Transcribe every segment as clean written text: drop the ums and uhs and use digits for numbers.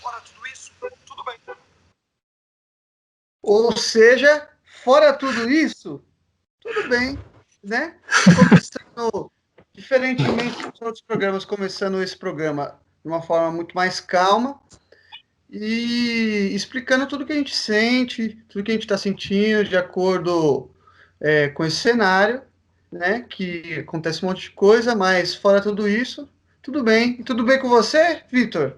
Fora tudo isso, tudo bem. Ou seja, fora tudo isso, tudo bem, né? Começando, diferentemente dos outros programas, começando esse programa de uma forma muito mais calma e explicando tudo que a gente sente, tudo que a gente está sentindo, de acordo com esse cenário, né? Que acontece um monte de coisa, mas fora tudo isso, tudo bem. E tudo bem com você, Vitor?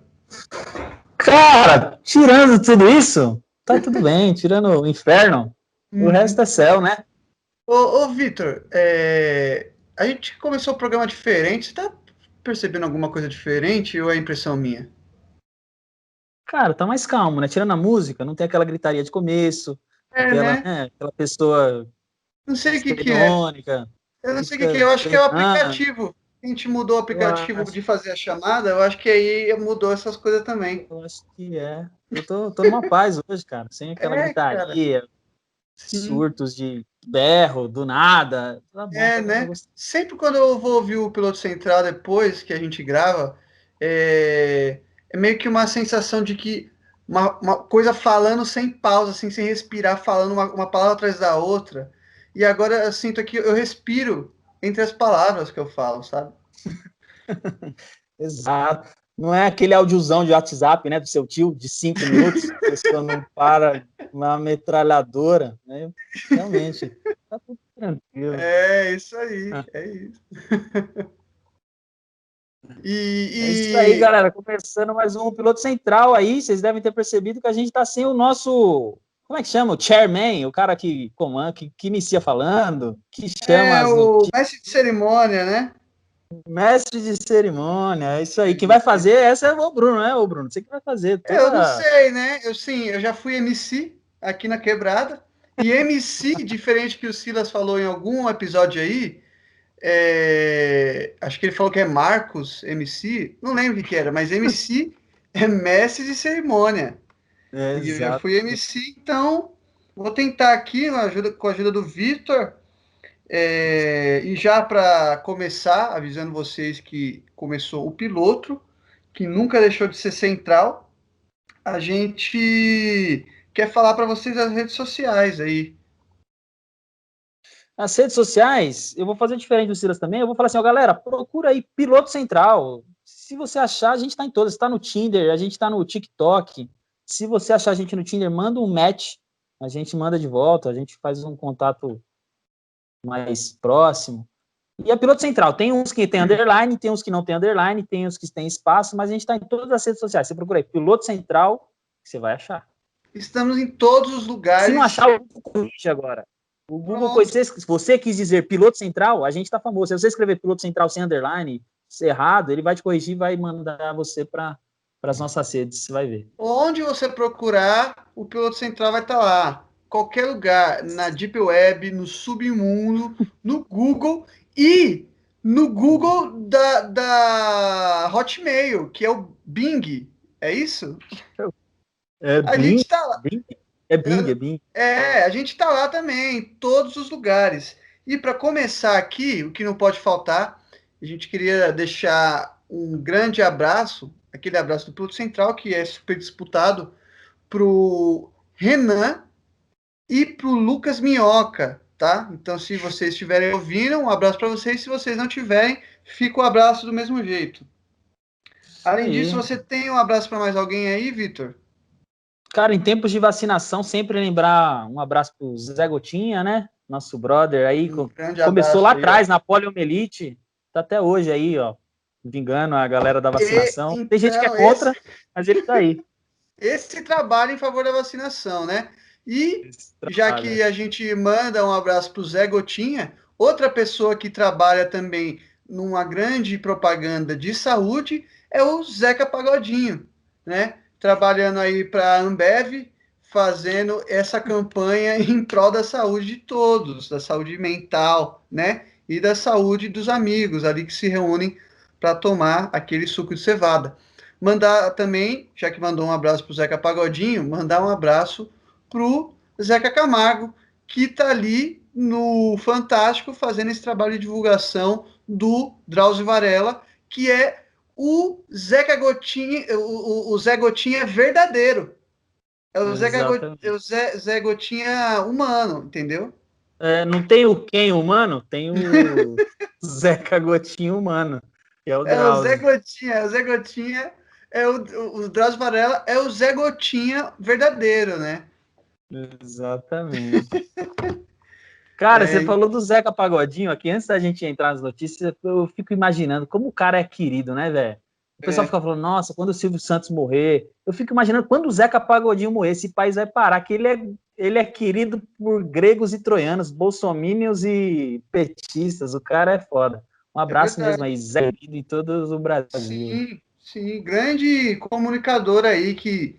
Cara, tirando tudo isso, tá tudo bem. Tirando o inferno, o resto é céu, né? Ô Vitor, a gente começou o programa diferente. Você tá percebendo alguma coisa diferente ou é impressão minha? Cara, tá mais calmo, né? Tirando a música, não tem aquela gritaria de começo, aquela, Né? né, aquela pessoa Não sei o que é. histriônica, Eu não que sei o que fica é. Eu acho que é o gritando. aplicativo. A gente mudou o Eu aplicativo acho, de fazer a chamada. Eu acho que aí mudou essas coisas também. eu acho que é. Eu tô numa paz hoje, cara, sem aquela Cara. gritaria, Sim. surtos de berro, do nada. Tá Né? gostoso. Sempre quando eu vou ouvir o Piloto Central depois que a gente grava, é meio que uma sensação de que uma coisa falando sem pausa, assim, sem respirar, falando uma palavra atrás da outra. E agora eu sinto que eu respiro entre as palavras que eu falo, sabe? Exato. Não é aquele audiozão de WhatsApp, né, do seu tio, de 5 minutos, a pessoa não para uma metralhadora, né? Realmente, tá tudo tranquilo. É isso aí, Ah, é isso. é isso aí, E, galera. Começando mais um Piloto Central aí, vocês devem ter percebido que a gente tá sem o nosso, como é que chama? O chairman, o cara que comanda, que inicia falando, que chama as o notícias, mestre de cerimônia, né? mestre de cerimônia, é isso aí. Quem vai fazer essa é o Bruno, né, ô Bruno? Você que vai fazer Eu não toda. sei, né? Eu já fui MC aqui na Quebrada. E MC, diferente que o Silas falou em algum episódio aí, acho que ele falou que é Marcos MC, não lembro o que era, mas MC é mestre de cerimônia. É, E eu já exato. fui MC, então vou tentar aqui com a ajuda do Vitor. E já para começar, avisando vocês que começou o piloto, que nunca deixou de ser central. A gente quer falar para vocês as redes sociais aí. Nas redes sociais, eu vou fazer diferente do Silas também. Eu vou falar assim, ó, galera, procura aí Piloto Central. Se você achar, a gente está em todas. Está no Tinder, a gente está no TikTok. Se você achar a gente no Tinder, manda um match. A gente manda de volta, a gente faz um contato mais próximo. E a Piloto Central, tem uns que tem underline, tem uns que não tem underline, tem uns que tem espaço, mas a gente está em todas as redes sociais. Você procura aí Piloto Central, você vai achar. Estamos em todos os Se não lugares. achar, o Google corrige agora. O Google, Pronto. se você quis dizer piloto central, a gente está famoso. Se você escrever piloto central sem underline, errado, ele vai te corrigir e vai mandar você para as nossas redes, você vai ver. Onde você procurar, o piloto central vai estar lá. Qualquer lugar, na Deep Web, no submundo, no Google e no Google da Hotmail, que é o Bing. É isso? É A Bing? gente está lá. Bing? É Bing, é Bing. A gente está lá também, em todos os lugares. E para começar aqui, o que não pode faltar, a gente queria deixar um grande abraço, aquele abraço do Piloto Central, que é super disputado, para o Renan e para o Lucas Minhoca, tá? Então, se vocês estiverem ouvindo, um abraço para vocês. Se vocês não tiverem, fica o abraço do mesmo jeito. Além disso, Aí. você tem um abraço para mais alguém aí, Vitor? Cara, em tempos de vacinação, sempre lembrar um abraço pro Zé Gotinha, né? Nosso brother aí, Um grande começou lá abraço aí, ó. atrás, na poliomielite, tá até hoje aí, ó, vingando a galera da vacinação. Tem gente que é Então, contra, mas ele tá aí. esse trabalho em favor da vacinação, né? E Esse já trabalho, que a gente manda um abraço para o Zé Gotinha, outra pessoa que trabalha também numa grande propaganda de saúde, é o Zeca Pagodinho, né? Trabalhando aí para a Ambev, fazendo essa campanha em prol da saúde de todos, da saúde mental, né? E da saúde dos amigos ali que se reúnem para tomar aquele suco de cevada. Mandar também, já que mandou um abraço para o Zeca Pagodinho, mandar um abraço para o Zeca Camargo, que está ali no Fantástico fazendo esse trabalho de divulgação do Drauzio Varela, que é o Zeca Gotinha, o Zé Gotinha verdadeiro. É o Exatamente. Zé Gotinha humano, entendeu? Não tem o Ken humano, tem o Zeca Gotinho humano, que é o É o Zé Drauzio. Gotinha, o Zé Gotinha o Drauzio Varela é o Zé Gotinha verdadeiro, né? Exatamente. Cara, É, você falou do Zeca Pagodinho aqui, antes da gente entrar nas notícias, eu fico imaginando como o cara é querido, né, velho? O pessoal é, fica falando, nossa, quando o Silvio Santos morrer, eu fico imaginando quando o Zeca Pagodinho morrer, esse país vai parar, que ele é querido por gregos e troianos, bolsomínios e petistas, o cara é foda. Um é abraço mesmo verdade. aí, Zé querido em todo o Brasil. Sim, sim, grande comunicador aí que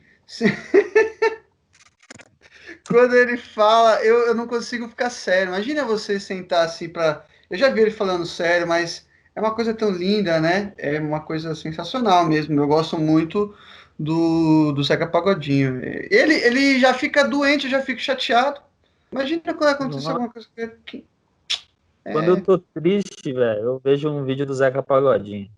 quando ele fala, eu não consigo ficar sério. Imagina você sentar assim para. Eu já vi ele falando sério, mas é uma coisa tão linda, né? É uma coisa sensacional mesmo. Eu gosto muito do Zeca Pagodinho. Ele já fica doente, eu já fico chateado. Imagina quando acontecer Nossa, alguma coisa com ele. quando eu É, tô triste, velho, eu vejo um vídeo do Zeca Pagodinho.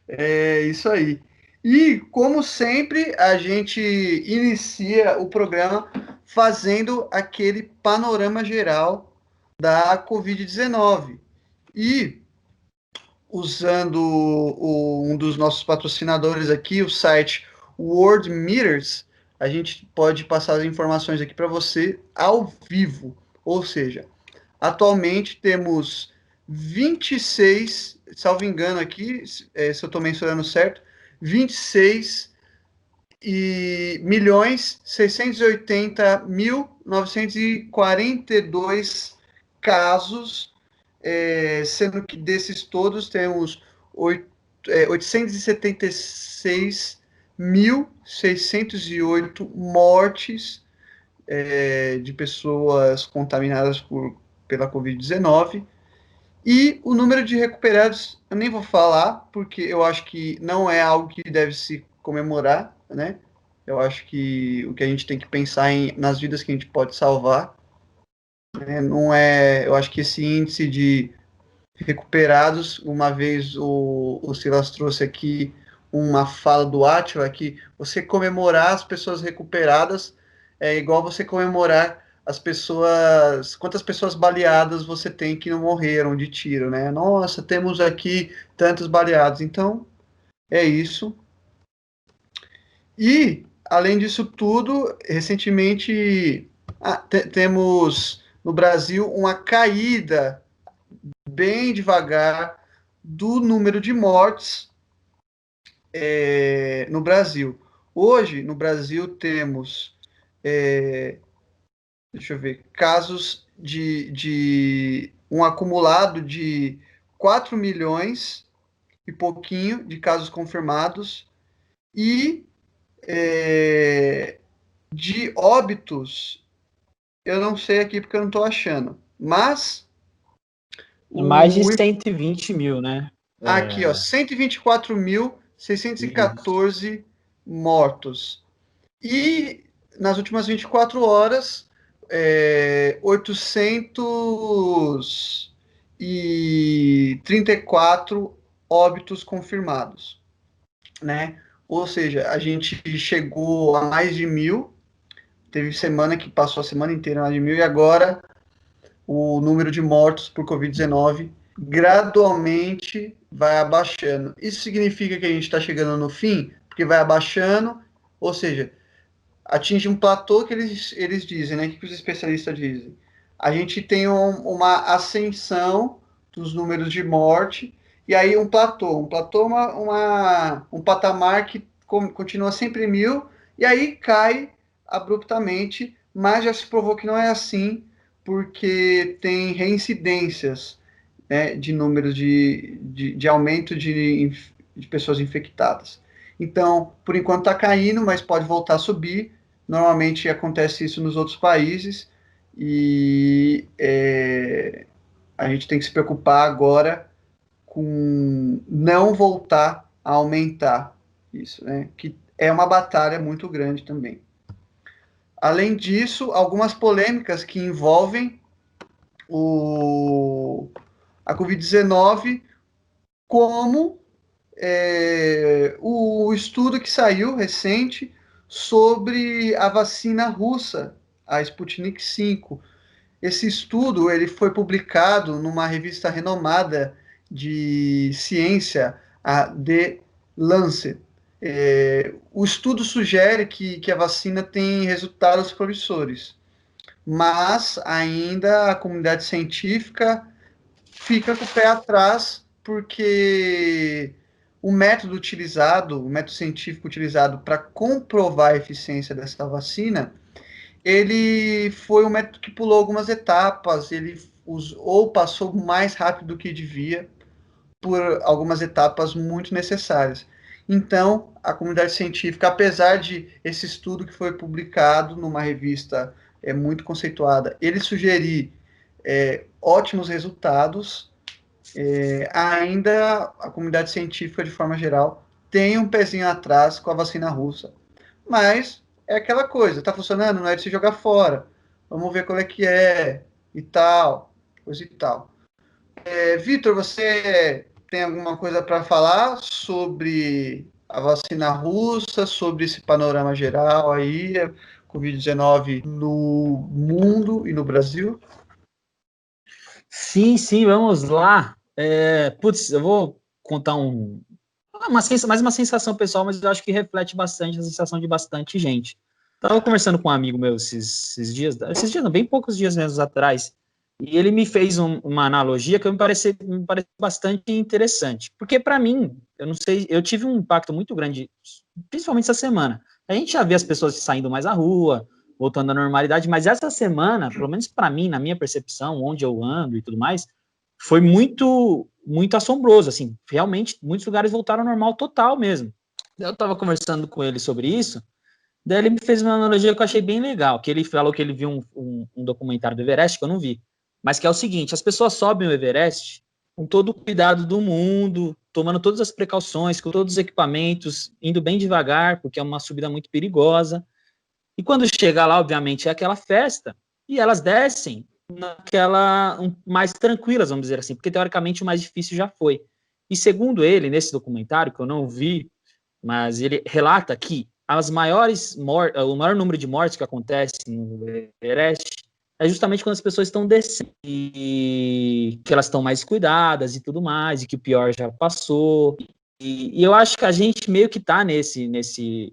é isso aí. E, como sempre, a gente inicia o programa fazendo aquele panorama geral da Covid-19. E usando um dos nossos patrocinadores aqui, o site World Meters, a gente pode passar as informações aqui para você ao vivo. Ou seja, atualmente temos 26, salvo engano aqui, se eu estou mencionando certo, 26 e milhões 680.942 casos, sendo que desses todos temos 876.608 mortes de pessoas contaminadas pela Covid-19. E o número de recuperados, eu nem vou falar, porque eu acho que não é algo que deve se comemorar, né? Eu acho que o que a gente tem que pensar nas vidas que a gente pode salvar, né? Não é, eu acho que esse índice de recuperados, uma vez o Silas trouxe aqui uma fala do Átila, que você comemorar as pessoas recuperadas é igual você comemorar as pessoas, quantas pessoas baleadas você tem que não morreram de tiro, né? Nossa, temos aqui tantos baleados. Então, é isso. E, além disso tudo, recentemente temos no Brasil uma caída bem devagar do número de mortes no Brasil. Hoje, no Brasil, temos, deixa eu ver, casos de um acumulado de 4 milhões e pouquinho de casos confirmados e de óbitos, eu não sei aqui porque eu não estou achando, mas Mais de o 120 mil, né? aqui, ó, 124.614 mortos. E nas últimas 24 horas, 834 óbitos confirmados, né? Ou seja, a gente chegou a mais de 1.000, teve semana que passou a semana inteira mais de 1.000, e agora o número de mortos por Covid-19 gradualmente vai abaixando. Isso significa que a gente está chegando no fim, porque vai abaixando, ou seja, atinge um platô que eles dizem, né? O que os especialistas dizem? A gente tem uma ascensão dos números de morte, e aí um platô. Um platô é um patamar que continua sempre 1.000, e aí cai abruptamente, mas já se provou que não é assim, porque tem reincidências. né, de números de aumento de pessoas infectadas. Então, por enquanto está caindo, mas pode voltar a subir. Normalmente acontece isso nos outros países e a gente tem que se preocupar agora com não voltar a aumentar isso, né? Que é uma batalha muito grande também. Além disso, algumas polêmicas que envolvem a Covid-19, como o estudo que saiu recente sobre a vacina russa, a Sputnik V. Esse estudo ele foi publicado numa revista renomada de ciência, a The Lancet. O estudo sugere que a vacina tem resultados promissores, mas ainda a comunidade científica fica com o pé atrás, porque o método científico utilizado para comprovar a eficiência dessa vacina, ele foi um método que pulou algumas etapas, ele ou passou mais rápido do que devia por algumas etapas muito necessárias. Então, a comunidade científica, apesar de esse estudo que foi publicado numa revista muito conceituada, ele sugerir ótimos resultados, ainda a comunidade científica, de forma geral, tem um pezinho atrás com a vacina russa. Mas é aquela coisa, tá funcionando, não é de se jogar fora. Vamos ver qual é que é e tal, coisa e tal. Vitor, você tem alguma coisa para falar sobre a vacina russa, sobre esse panorama geral aí, Covid-19 no mundo e no Brasil? Sim, sim, vamos lá. Putz, eu vou contar mais uma sensação pessoal, mas eu acho que reflete bastante a sensação de bastante gente. Estava conversando com um amigo meu esses dias, não, bem poucos dias mesmo atrás, e ele me fez uma analogia que me pareceu bastante interessante. Porque, para mim, eu não sei, eu tive um impacto muito grande, principalmente essa semana. A gente já vê as pessoas saindo mais à rua, voltando à normalidade, mas essa semana, pelo menos para mim, na minha percepção, onde eu ando e tudo mais, foi muito, muito assombroso, assim, realmente, muitos lugares voltaram ao normal total mesmo. Eu estava conversando com ele sobre isso, daí ele me fez uma analogia que eu achei bem legal, que ele falou que ele viu um documentário do Everest, que eu não vi, mas que é o seguinte, as pessoas sobem o Everest com todo o cuidado do mundo, tomando todas as precauções, com todos os equipamentos, indo bem devagar, porque é uma subida muito perigosa, e quando chega lá, obviamente, é aquela festa, e elas descem mais tranquilas, vamos dizer assim, porque teoricamente o mais difícil já foi. E segundo ele, nesse documentário, que eu não vi, mas ele relata que o maior número de mortes que acontece no Everest é justamente quando as pessoas estão descendo, e que elas estão mais cuidadas e tudo mais, e que o pior já passou. E eu acho que a gente meio que está nesse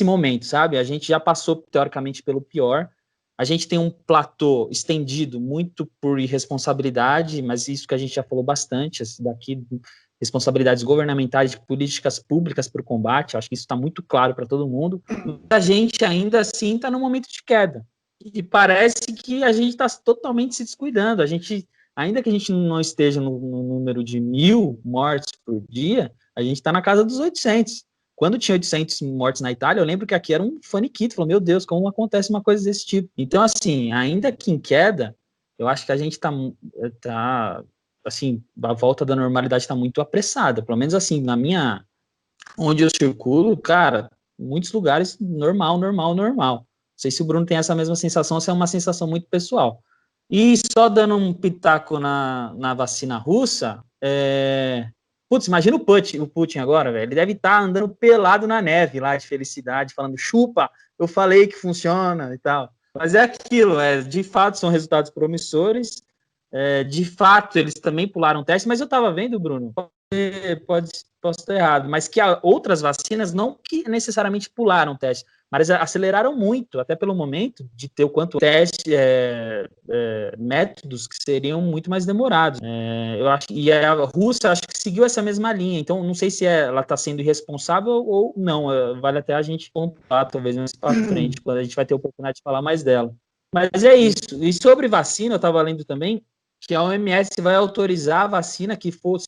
momento, sabe? A gente já passou, teoricamente, pelo pior. A gente tem um platô estendido muito por irresponsabilidade, mas isso que a gente já falou bastante, daqui, responsabilidades governamentais de políticas públicas para o combate, acho que isso está muito claro para todo mundo. A gente ainda assim está num momento de queda. E parece que a gente está totalmente se descuidando. Ainda que a gente não esteja no número de 1.000 mortes por dia, a gente está na casa dos 800. Quando tinha 800 mortes na Itália, eu lembro que aqui era um faniquito, falou, meu Deus, como acontece uma coisa desse tipo? Então, assim, ainda que em queda, eu acho que a gente tá assim, a volta da normalidade está muito apressada, pelo menos assim, onde eu circulo, cara, muitos lugares, normal, normal, normal. Não sei se o Bruno tem essa mesma sensação, ou se é uma sensação muito pessoal. E só dando um pitaco na vacina russa, putz, imagina o Putin agora, velho. Ele deve estar andando pelado na neve lá de felicidade, falando, chupa, eu falei que funciona e tal. Mas é aquilo, de fato são resultados promissores, de fato eles também pularam teste, mas eu estava vendo, Bruno, posso estar errado, mas que outras vacinas não que necessariamente pularam teste, mas aceleraram muito, até pelo momento, de ter o quanto teste, métodos que seriam muito mais demorados. Eu acho, e a Rússia acho que seguiu essa mesma linha, então não sei se ela está sendo irresponsável ou não, vale até a gente pontuar, talvez mais para frente, quando a gente vai ter a oportunidade de falar mais dela. Mas é isso. E sobre vacina, eu estava lendo também, que a OMS vai autorizar a vacina que fosse,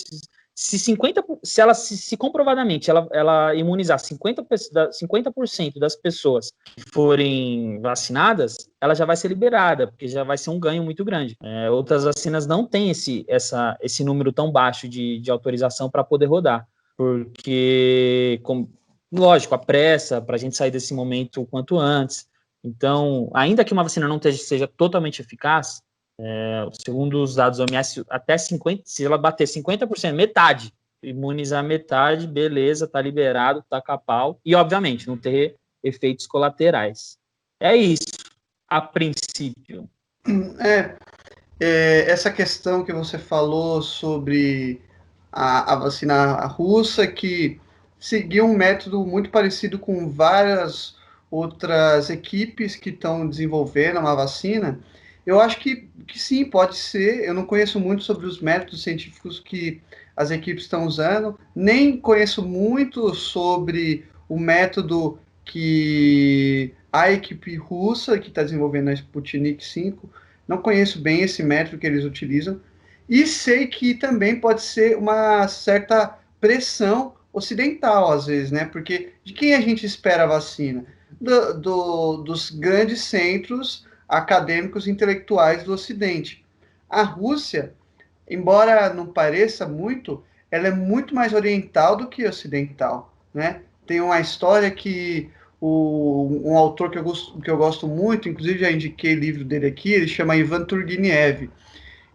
se comprovadamente ela imunizar 50% das pessoas que forem vacinadas, ela já vai ser liberada, porque já vai ser um ganho muito grande. Outras vacinas não têm esse número tão baixo de autorização para poder rodar, porque, lógico, a pressa para a gente sair desse momento o quanto antes. Então, ainda que uma vacina não seja totalmente eficaz, segundo os dados da OMS, até 50%, se ela bater 50%, metade, imunizar metade, beleza, tá liberado, tá capau, e obviamente não ter efeitos colaterais. É isso, a princípio. Essa questão que você falou sobre a vacina russa, que seguiu um método muito parecido com várias outras equipes que estão desenvolvendo uma vacina, eu acho que sim, pode ser. Eu não conheço muito sobre os métodos científicos que as equipes estão usando, nem conheço muito sobre o método que a equipe russa, que está desenvolvendo a Sputnik 5, não conheço bem esse método que eles utilizam, e sei que também pode ser uma certa pressão ocidental, às vezes, né? Porque de quem a gente espera a vacina? Dos grandes centros acadêmicos e intelectuais do Ocidente. A Rússia, embora não pareça muito, ela é muito mais oriental do que ocidental, né? Tem uma história que um autor que eu gosto muito, inclusive já indiquei livro dele aqui, ele chama Ivan Turgenev.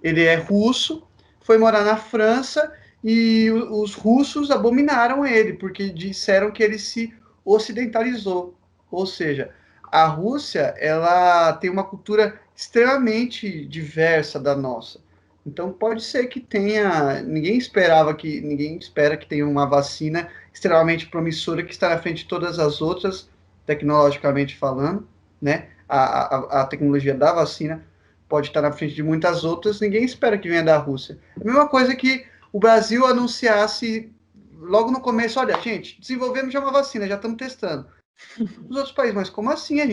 Ele é russo, foi morar na França e os russos abominaram ele, porque disseram que ele se ocidentalizou. Ou seja, a Rússia, ela tem uma cultura extremamente diversa da nossa. Então pode ser que tenha, ninguém espera que tenha uma vacina extremamente promissora que está na frente de todas as outras, tecnologicamente falando, né? A tecnologia da vacina pode estar na frente de muitas outras, ninguém espera que venha da Rússia. A mesma coisa que o Brasil anunciasse logo no começo, olha, gente, desenvolvemos já uma vacina, já estamos testando. Os outros países, mas como assim? A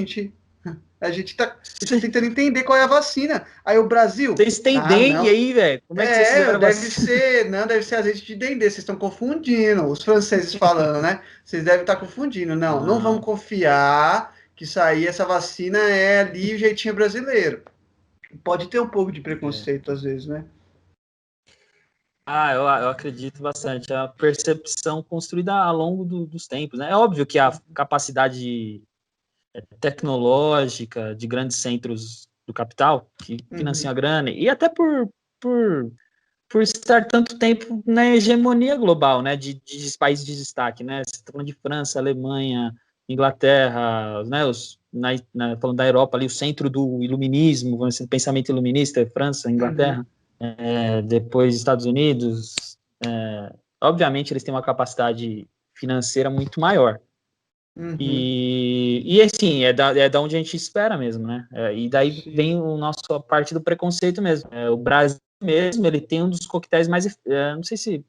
gente tá tentando entender qual é a vacina. Aí o Brasil. Vocês têm dengue aí, velho? Como é que vocês fizeram a vacina? Não, deve ser azeite de dendê. Vocês estão confundindo. Os franceses falando, né? Vocês devem estar confundindo. Não vamos confiar que isso aí, essa vacina é ali o jeitinho brasileiro. Pode ter um pouco de preconceito às vezes, né? Eu acredito bastante. A percepção construída ao longo dos tempos, né? É óbvio que a capacidade tecnológica de grandes centros do capital que financiam a grana, e até por estar tanto tempo na hegemonia global, né, de países de destaque, né? Você está falando de França, Alemanha, Inglaterra, né, falando da Europa ali, o centro do iluminismo, vamos dizer, pensamento iluminista, França, Inglaterra, depois Estados Unidos, obviamente eles têm uma capacidade financeira muito maior. E assim, é da onde a gente espera mesmo, né? E daí vem a parte do preconceito mesmo. O Brasil mesmo, ele tem um dos coquetéis mais, não sei se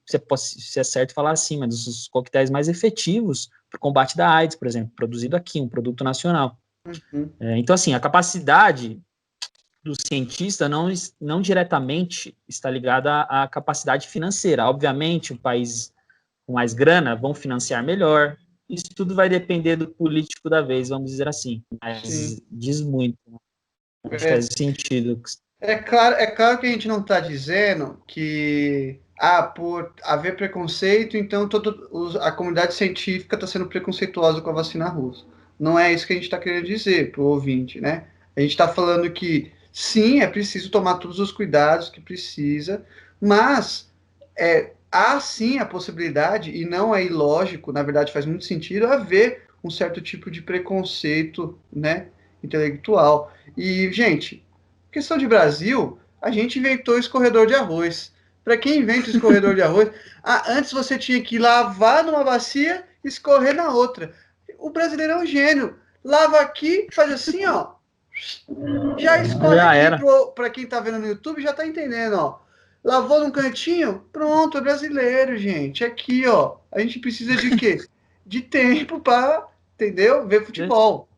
é certo falar assim, mas dos coquetéis mais efetivos para o combate da AIDS, por exemplo, produzido aqui, um produto nacional. Então, assim, a capacidade do cientista não diretamente está ligada à capacidade financeira. Obviamente, o país com mais grana vão financiar melhor. Isso tudo vai depender do político da vez, vamos dizer assim. Mas diz muito. Né? Acho que faz sentido. É claro que a gente não está dizendo que por haver preconceito, então a comunidade científica está sendo preconceituosa com a vacina russa. Não é isso que a gente está querendo dizer para o ouvinte, né? A gente está falando que sim, é preciso tomar todos os cuidados que precisa, mas há sim a possibilidade, e não é ilógico, na verdade faz muito sentido, haver um certo tipo de preconceito, né, intelectual. E, gente, questão de Brasil, a gente inventou esse corredor de arroz. Para quem inventa esse corredor de arroz, antes você tinha que lavar numa bacia e escorrer na outra. O brasileiro é um gênio. Lava aqui, faz assim, ó. Já escorre aqui para quem tá vendo no YouTube, já tá entendendo, ó. Lavou num cantinho, pronto, é brasileiro, gente. Aqui, ó. A gente precisa de quê? De tempo para, entendeu? Ver futebol.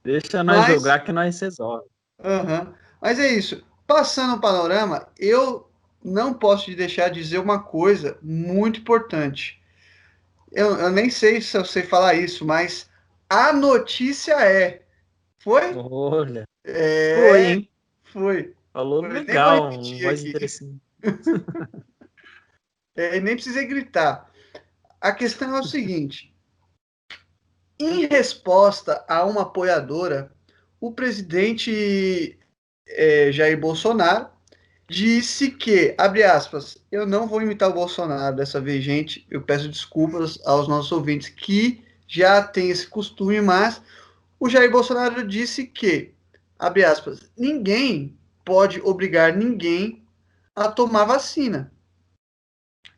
Deixa nós jogar que nós resolve. Mas é isso. Passando o panorama, eu não posso deixar de dizer uma coisa muito importante. Eu nem sei se eu sei falar isso, mas a notícia é. Foi? Olha, foi, É, hein? foi. Falou Foi. Nem vou legal, repetir voz aqui. interessante. Nem precisei gritar. A questão é o seguinte: em resposta a uma apoiadora, o presidente Jair Bolsonaro disse que, abre aspas, eu não vou imitar o Bolsonaro dessa vez, gente. Eu peço desculpas aos nossos ouvintes que já têm esse costume, mas o Jair Bolsonaro disse que, abre aspas, ninguém pode obrigar ninguém a tomar vacina.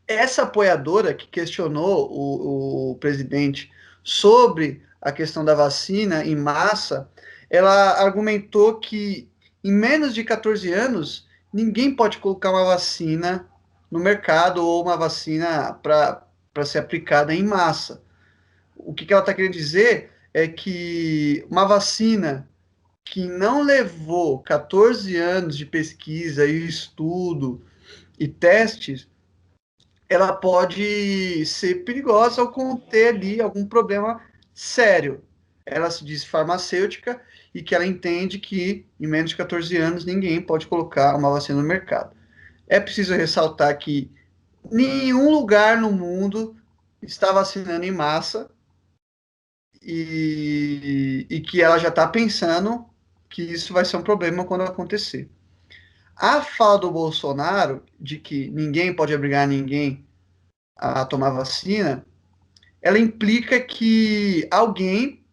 Essa apoiadora que questionou o presidente sobre a questão da vacina em massa, ela argumentou que em menos de 14 anos, ninguém pode colocar uma vacina no mercado ou uma vacina para ser aplicada em massa. O que ela está querendo dizer é que uma vacina que não levou 14 anos de pesquisa e estudo e testes, ela pode ser perigosa ou conter ali algum problema sério. Ela se diz farmacêutica e que ela entende que em menos de 14 anos ninguém pode colocar uma vacina no mercado. É preciso ressaltar que nenhum lugar no mundo está vacinando em massa e que ela já está pensando que isso vai ser um problema quando acontecer. A fala do Bolsonaro de que ninguém pode obrigar ninguém a tomar vacina, ela implica que alguém,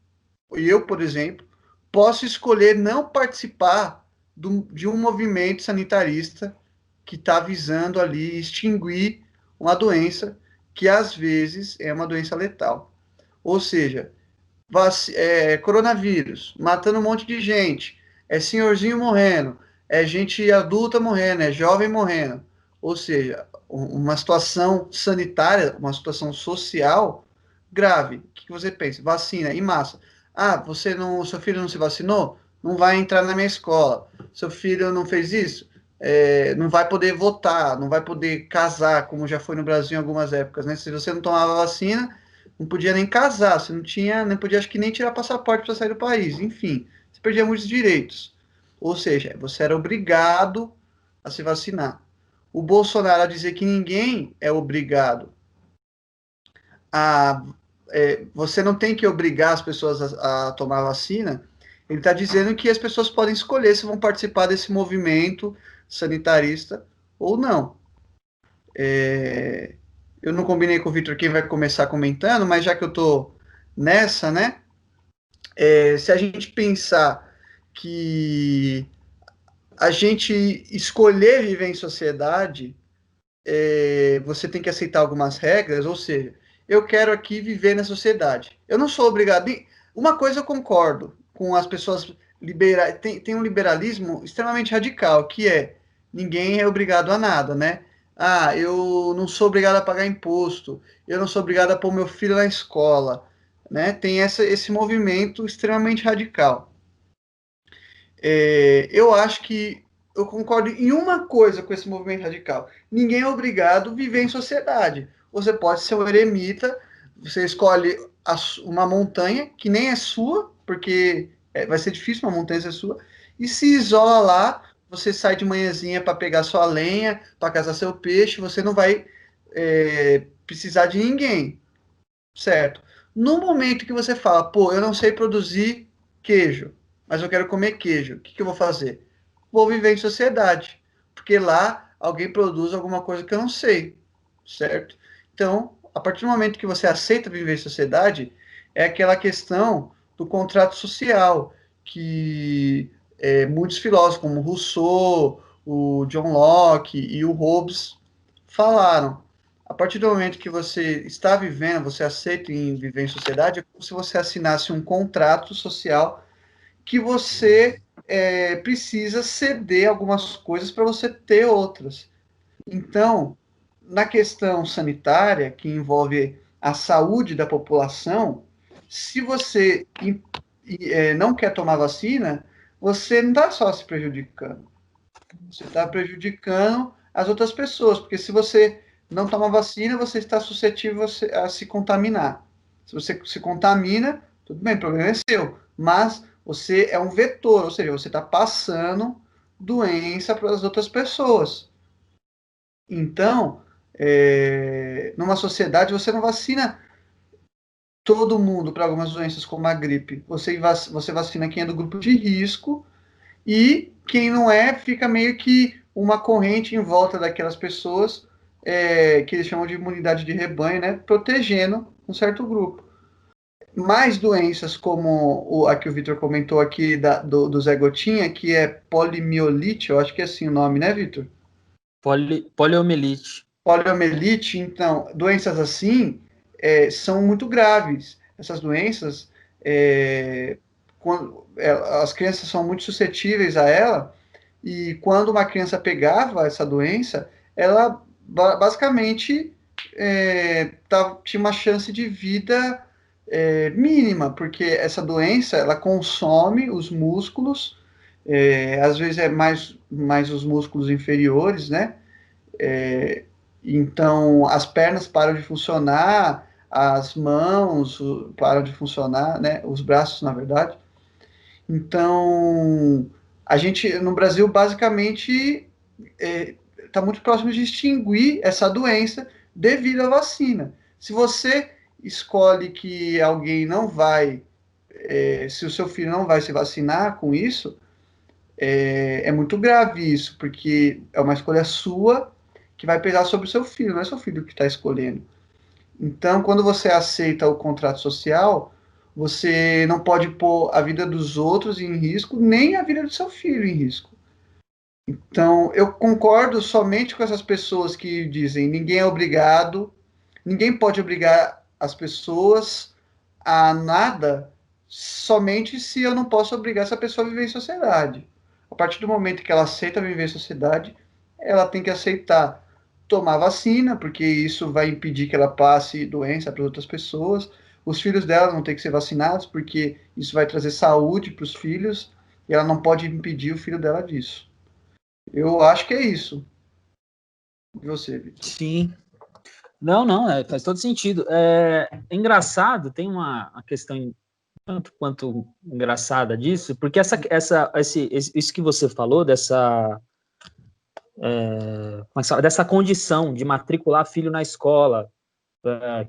eu, por exemplo, possa escolher não participar de um movimento sanitarista que está visando ali extinguir uma doença que às vezes é uma doença letal. Ou seja, coronavírus, matando um monte de gente, é senhorzinho morrendo, é gente adulta morrendo, é jovem morrendo. Ou seja, uma situação sanitária, uma situação social grave. O que você pensa? Vacina em massa. Ah, você não, seu filho não se vacinou? Não vai entrar na minha escola. Seu filho não fez isso? Não vai poder votar, não vai poder casar, como já foi no Brasil em algumas épocas, né? Se você não tomava vacina, não podia nem casar, você não tinha, não podia acho que nem tirar passaporte para sair do país, enfim, você perdia muitos direitos. Ou seja, você era obrigado a se vacinar. O Bolsonaro a dizer que ninguém é obrigado a. Você não tem que obrigar as pessoas a tomar vacina. Ele está dizendo que as pessoas podem escolher se vão participar desse movimento sanitarista ou não. Eu não combinei com o Victor quem vai começar comentando, mas já que eu estou nessa, né? Se a gente pensar que a gente escolher viver em sociedade, você tem que aceitar algumas regras, ou seja, eu quero aqui viver na sociedade. Eu não sou obrigado. Uma coisa eu concordo com as pessoas liberais. Tem um liberalismo extremamente radical, que é ninguém é obrigado a nada, né? Ah, eu não sou obrigado a pagar imposto, eu não sou obrigado a pôr meu filho na escola, né? Tem esse movimento extremamente radical. Eu acho que eu concordo em uma coisa com esse movimento radical. Ninguém é obrigado a viver em sociedade. Você pode ser um eremita, você escolhe uma montanha que nem é sua, porque vai ser difícil uma montanha ser sua, e se isola lá, você sai de manhãzinha para pegar sua lenha, para caçar seu peixe, você não vai precisar de ninguém, certo? No momento que você fala, pô, eu não sei produzir queijo, mas eu quero comer queijo, o que eu vou fazer? Vou viver em sociedade, porque lá alguém produz alguma coisa que eu não sei, certo? Então, a partir do momento que você aceita viver em sociedade, é aquela questão do contrato social, que muitos filósofos, como Rousseau, o John Locke e o Hobbes falaram. A partir do momento que você está vivendo, você aceita em viver em sociedade, é como se você assinasse um contrato social que você precisa ceder algumas coisas para você ter outras. Então, na questão sanitária, que envolve a saúde da população, se você não quer tomar vacina, você não está só se prejudicando, você está prejudicando as outras pessoas, porque se você não toma vacina, você está suscetível a se contaminar. Se você se contamina, tudo bem, o problema é seu, mas você é um vetor, ou seja, você está passando doença para as outras pessoas. Então, numa sociedade, você não vacina todo mundo para algumas doenças como a gripe. Você vacina quem é do grupo de risco e quem não é, fica meio que uma corrente em volta daquelas pessoas que eles chamam de imunidade de rebanho, né? Protegendo um certo grupo. Mais doenças como a que o Vitor comentou aqui do Zé Gotinha, que é polimiolite, eu acho que é assim o nome, né, Vitor? Poliomielite. Poliomielite, então, doenças assim são muito graves. Essas doenças, as crianças são muito suscetíveis a ela, e quando uma criança pegava essa doença, ela basicamente tinha uma chance de vida mínima, porque essa doença ela consome os músculos, às vezes é mais os músculos inferiores, né? Então, as pernas param de funcionar, as mãos param de funcionar, né? Os braços, na verdade. Então, a gente, no Brasil, basicamente, está muito próximo de extinguir essa doença devido à vacina. Se você escolhe que alguém não vai, se o seu filho não vai se vacinar com isso, é muito grave isso, porque é uma escolha sua que vai pesar sobre o seu filho, não é seu filho que está escolhendo. Então, quando você aceita o contrato social, você não pode pôr a vida dos outros em risco, nem a vida do seu filho em risco. Então, eu concordo somente com essas pessoas que dizem ninguém é obrigado, ninguém pode obrigar as pessoas a nada, somente se eu não posso obrigar essa pessoa a viver em sociedade. A partir do momento que ela aceita viver em sociedade, ela tem que aceitar tomar vacina, porque isso vai impedir que ela passe doença para outras pessoas. Os filhos dela vão ter que ser vacinados, porque isso vai trazer saúde para os filhos, e ela não pode impedir o filho dela disso. Eu acho que é isso. E você, Vitor? Sim. Não, faz todo sentido. É engraçado, tem uma questão tanto quanto engraçada disso, porque isso que você falou, dessa condição de matricular filho na escola,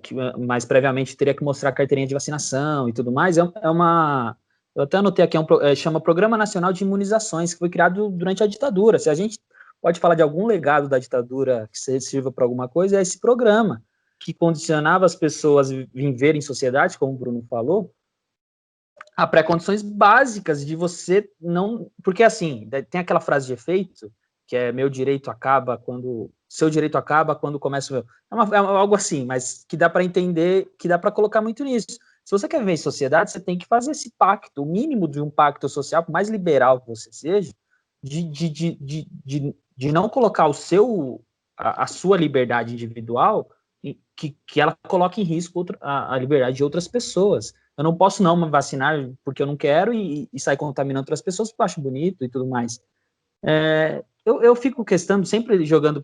que mais previamente teria que mostrar carteirinha de vacinação e tudo mais, eu até anotei aqui, chama Programa Nacional de Imunizações, que foi criado durante a ditadura. Se a gente pode falar de algum legado da ditadura que sirva para alguma coisa, é esse programa, que condicionava as pessoas a viverem em sociedade, como o Bruno falou, a pré-condições básicas de você não... Porque, assim, tem aquela frase de efeito, que é seu direito acaba quando começa o meu. É algo assim, mas que dá para entender, que dá para colocar muito nisso. Se você quer viver em sociedade, você tem que fazer esse pacto, o mínimo de um pacto social, por mais liberal que você seja, de não colocar a sua liberdade individual, que ela coloque em risco a liberdade de outras pessoas. Eu não posso não me vacinar porque eu não quero e sair contaminando outras pessoas porque eu acho bonito e tudo mais. Eu fico questão, sempre jogando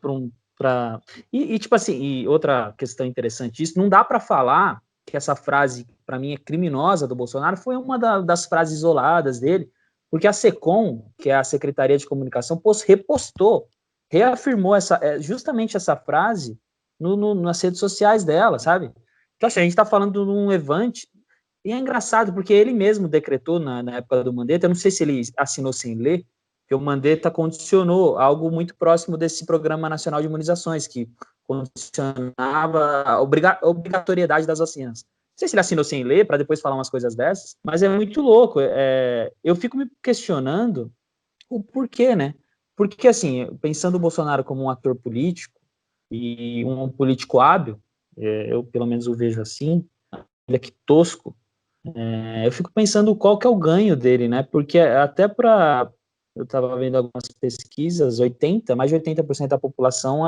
tipo assim, e outra questão interessante disso, não dá para falar que essa frase, para mim, é criminosa do Bolsonaro, foi uma das frases isoladas dele, porque a SECOM, que é a Secretaria de Comunicação, reafirmou justamente essa frase nas redes sociais dela, sabe? Então, assim, a gente está falando de um levante, e é engraçado, porque ele mesmo decretou na época do Mandetta, eu não sei se ele assinou sem ler, que o Mandetta condicionou algo muito próximo desse Programa Nacional de Imunizações, que condicionava a obrigatoriedade das vacinas. Não sei se ele assinou sem ler, para depois falar umas coisas dessas, mas é muito louco. Eu fico me questionando o porquê, né? Porque, assim, pensando o Bolsonaro como um ator político, e um político hábil, eu pelo menos o vejo assim, ele é que tosco, eu fico pensando qual que é o ganho dele, né? Porque até eu estava vendo algumas pesquisas, mais de 80% da população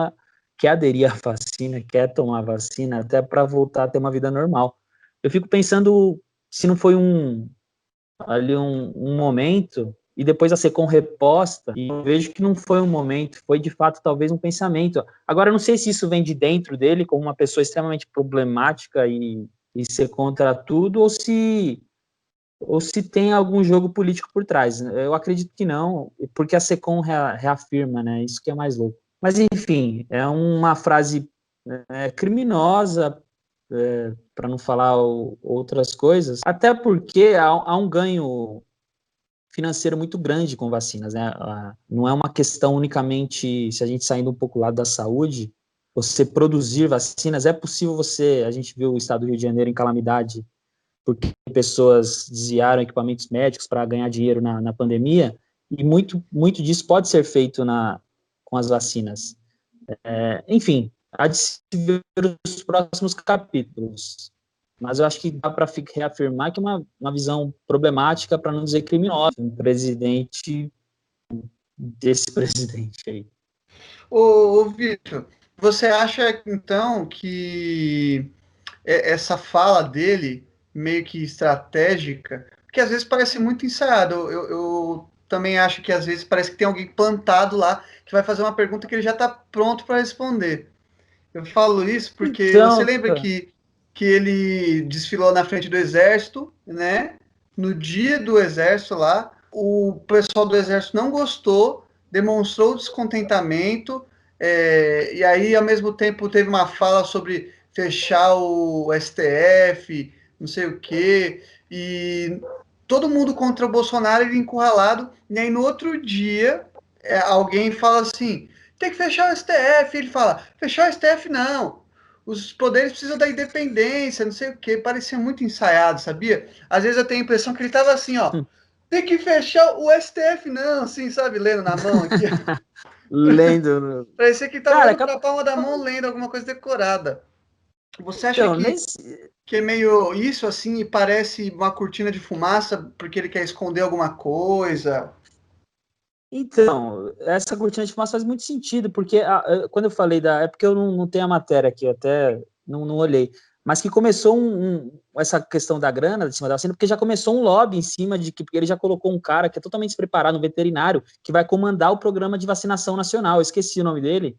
quer aderir à vacina, quer tomar a vacina, até para voltar a ter uma vida normal. Eu fico pensando se não foi um momento e depois a SECOM reposta, e eu vejo que não foi um momento, foi de fato talvez um pensamento. Agora, eu não sei se isso vem de dentro dele, como uma pessoa extremamente problemática e ser contra tudo, ou se tem algum jogo político por trás. Eu acredito que não, porque a SECOM reafirma, né? Isso que é mais louco. Mas, enfim, é uma frase criminosa, para não falar outras coisas, até porque há um ganho financeiro muito grande com vacinas, né? Não é uma questão unicamente, se a gente saindo um pouco lá da saúde, você produzir vacinas, é possível a gente viu o estado do Rio de Janeiro em calamidade, porque pessoas desviaram equipamentos médicos para ganhar dinheiro na pandemia, e muito disso pode ser feito com as vacinas. Enfim, há de se ver os próximos capítulos. Mas eu acho que dá para reafirmar que é uma visão problemática, para não dizer criminosa, um presidente desse presidente aí. Ô Vitor, você acha então que essa fala dele, meio que estratégica, porque às vezes parece muito ensaiado. Eu também acho que às vezes parece que tem alguém plantado lá que vai fazer uma pergunta que ele já está pronto para responder. Eu falo isso porque você Então, lembra que ele desfilou na frente do exército, né? No dia do exército lá, o pessoal do exército não gostou, demonstrou descontentamento, e aí, ao mesmo tempo, teve uma fala sobre fechar o STF, não sei o quê, e todo mundo contra o Bolsonaro, ele encurralado, e aí no outro dia, alguém fala assim, tem que fechar o STF, ele fala, fechar o STF não, os poderes precisam da independência, não sei o quê, parecia muito ensaiado, sabia? Às vezes eu tenho a impressão que ele tava assim, ó, tem que fechar o STF não, assim, sabe, lendo na mão aqui. lendo. Parecia que ele tava Cara, olhando pra palma da mão, lendo alguma coisa decorada. Você acha então, que é meio isso, assim, e parece uma cortina de fumaça porque ele quer esconder alguma coisa? Então, essa cortina de fumaça faz muito sentido, porque quando eu falei é porque eu não tenho a matéria aqui, eu até não olhei, mas que começou essa questão da grana de cima da vacina, porque já começou um lobby em cima de que, porque ele já colocou um cara que é totalmente despreparado, um veterinário, que vai comandar o programa de vacinação nacional, eu esqueci o nome dele,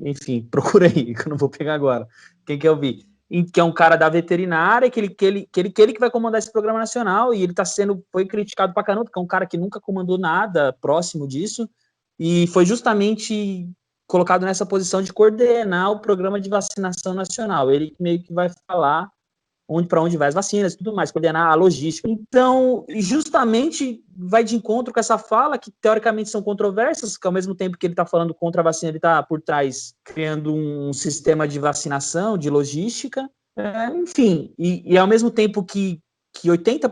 enfim, procura aí, que eu não vou pegar agora, quem quer ouvir? Que é um cara da veterinária, que ele que vai comandar esse programa nacional, e ele foi criticado pra caramba, porque é um cara que nunca comandou nada próximo disso, e foi justamente colocado nessa posição de coordenar o programa de vacinação nacional. Ele meio que vai falar para onde vai as vacinas e tudo mais, coordenar a logística. Então, justamente vai de encontro com essa fala, que teoricamente são controversas, que ao mesmo tempo que ele está falando contra a vacina, ele está por trás criando um sistema de vacinação, de logística, enfim, e ao mesmo tempo que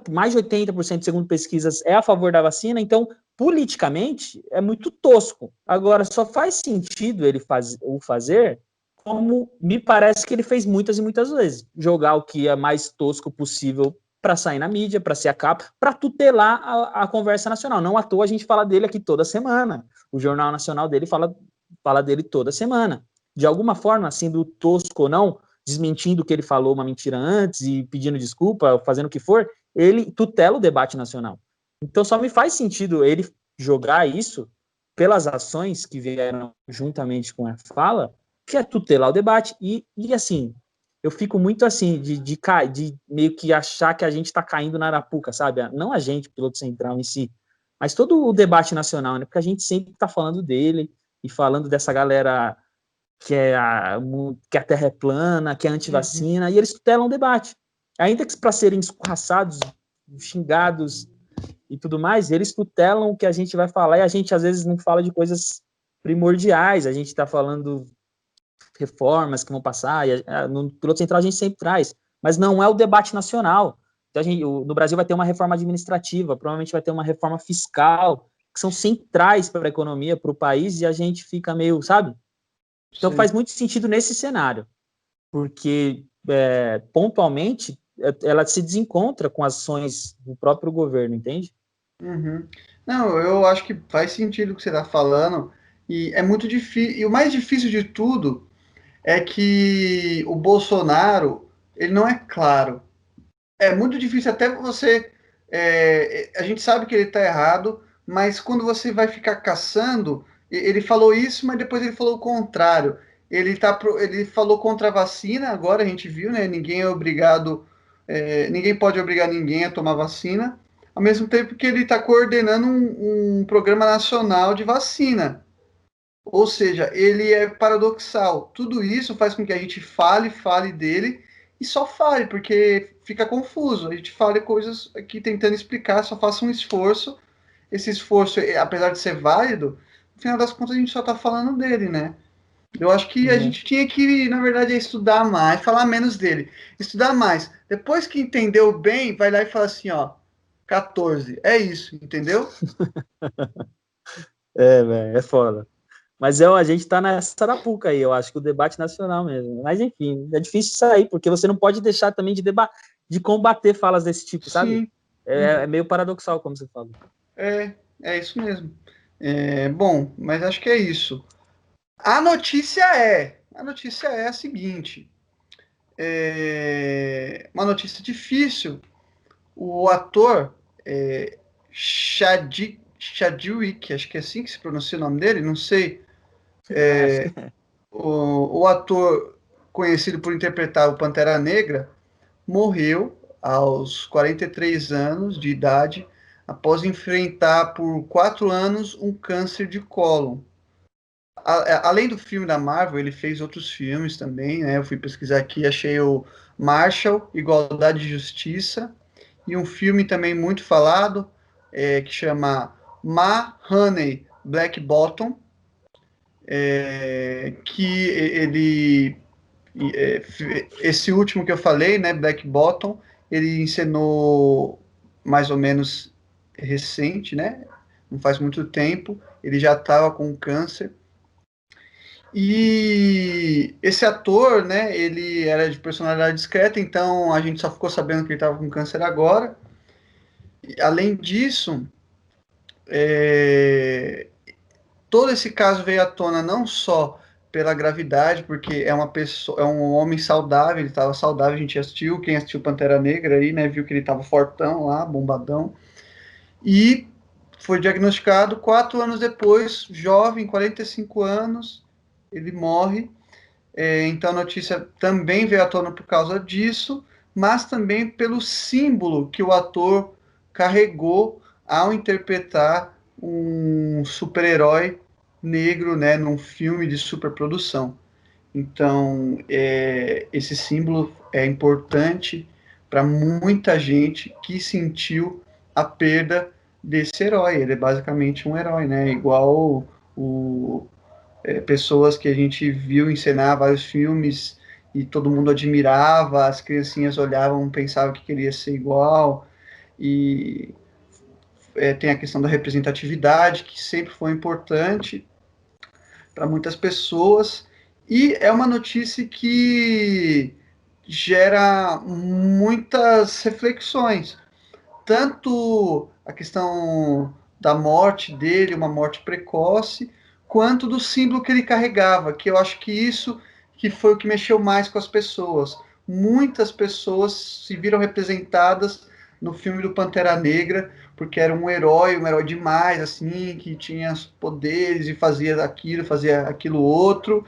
mais de 80%, segundo pesquisas, é a favor da vacina, então, politicamente, é muito tosco. Agora, só faz sentido o fazer como me parece que ele fez muitas e muitas vezes. Jogar o que é mais tosco possível para sair na mídia, para ser a capa, para tutelar a conversa nacional. Não à toa a gente fala dele aqui toda semana. O Jornal Nacional dele fala dele toda semana. De alguma forma, sendo tosco ou não, desmentindo o que ele falou uma mentira antes e pedindo desculpa, fazendo o que for, ele tutela o debate nacional. Então só me faz sentido ele jogar isso pelas ações que vieram juntamente com a fala, que é tutelar o debate. E assim, eu fico muito assim, de meio que achar que a gente está caindo na arapuca, sabe? Não a gente, piloto central em si, mas todo o debate nacional, né? Porque a gente sempre está falando dele e falando dessa galera que a Terra é plana, que é antivacina, e eles tutelam o debate. Ainda que para serem escorraçados, xingados e tudo mais, eles tutelam o que a gente vai falar, e a gente às vezes não fala de coisas primordiais, a gente está falando reformas que vão passar, e no piloto central a gente sempre traz, mas não é o debate nacional. Então, no Brasil vai ter uma reforma administrativa, provavelmente vai ter uma reforma fiscal, que são centrais para a economia, para o país, e a gente fica meio, sabe? Então Sim. faz muito sentido nesse cenário, porque pontualmente ela se desencontra com ações do próprio governo, entende? Uhum. Não, eu acho que faz sentido o que você está falando, e é muito difícil. E o mais difícil de tudo é que o Bolsonaro, ele não é claro. É muito difícil até você a gente sabe que ele está errado, mas quando você vai ficar caçando, ele falou isso, mas depois ele falou o contrário. Ele falou contra a vacina, agora a gente viu, né? Ninguém é obrigado, ninguém pode obrigar ninguém a tomar vacina, ao mesmo tempo que ele está coordenando um programa nacional de vacina. Ou seja, ele é paradoxal. Tudo isso faz com que a gente fale dele e só fale, porque fica confuso. A gente fale coisas aqui tentando explicar, só faça um esforço. Esse esforço, apesar de ser válido, no final das contas a gente só está falando dele, né? Eu acho que a Né? gente tinha que, na verdade, estudar mais, falar menos dele. Estudar mais. Depois que entendeu bem, vai lá e fala assim, ó, 14. É isso, entendeu? Velho, é foda. Mas a gente tá nessa arapuca aí, eu acho que o debate nacional mesmo. Mas enfim, é difícil sair, porque você não pode deixar também de combater falas desse tipo, sabe? Sim. É meio paradoxal, como você falou. É isso mesmo. Bom, mas acho que é isso. A notícia é a seguinte, uma notícia difícil. O ator Chadwick, acho que é assim que se pronuncia o nome dele, não sei. Acho que O ator conhecido por interpretar o Pantera Negra morreu aos 43 anos de idade após enfrentar por 4 anos um câncer de cólon. Além do filme da Marvel, ele fez outros filmes também, né? Eu fui pesquisar aqui, achei o Marshall, Igualdade e Justiça, e um filme também muito falado, que chama Ma Honey Black Bottom, que esse último que eu falei, né, Black Bottom, ele encenou mais ou menos recente, né? Não faz muito tempo, ele já estava com câncer. E esse ator, né, ele era de personalidade discreta, então a gente só ficou sabendo que ele estava com câncer agora. E, além disso, é, todo esse caso veio à tona não só pela gravidade, porque é uma pessoa, é um homem saudável, ele estava saudável, a gente assistiu, quem assistiu Pantera Negra aí, né, viu que ele estava fortão lá, bombadão, e foi diagnosticado 4 anos depois, jovem, 45 anos, ele morre. Então a notícia também veio à tona por causa disso, mas também pelo símbolo que o ator carregou ao interpretar um super-herói negro, né, num filme de superprodução. Então, esse símbolo é importante para muita gente que sentiu a perda desse herói. Ele é basicamente um herói, né? Igual o, pessoas que a gente viu encenar vários filmes e todo mundo admirava, as criancinhas olhavam, pensavam que queria ser igual, e tem a questão da representatividade, que sempre foi importante para muitas pessoas, e é uma notícia que gera muitas reflexões, tanto a questão da morte dele, uma morte precoce, quanto do símbolo que ele carregava, que eu acho que isso que foi o que mexeu mais com as pessoas. Muitas pessoas se viram representadas no filme do Pantera Negra, porque era um herói demais, assim, que tinha poderes e fazia aquilo outro,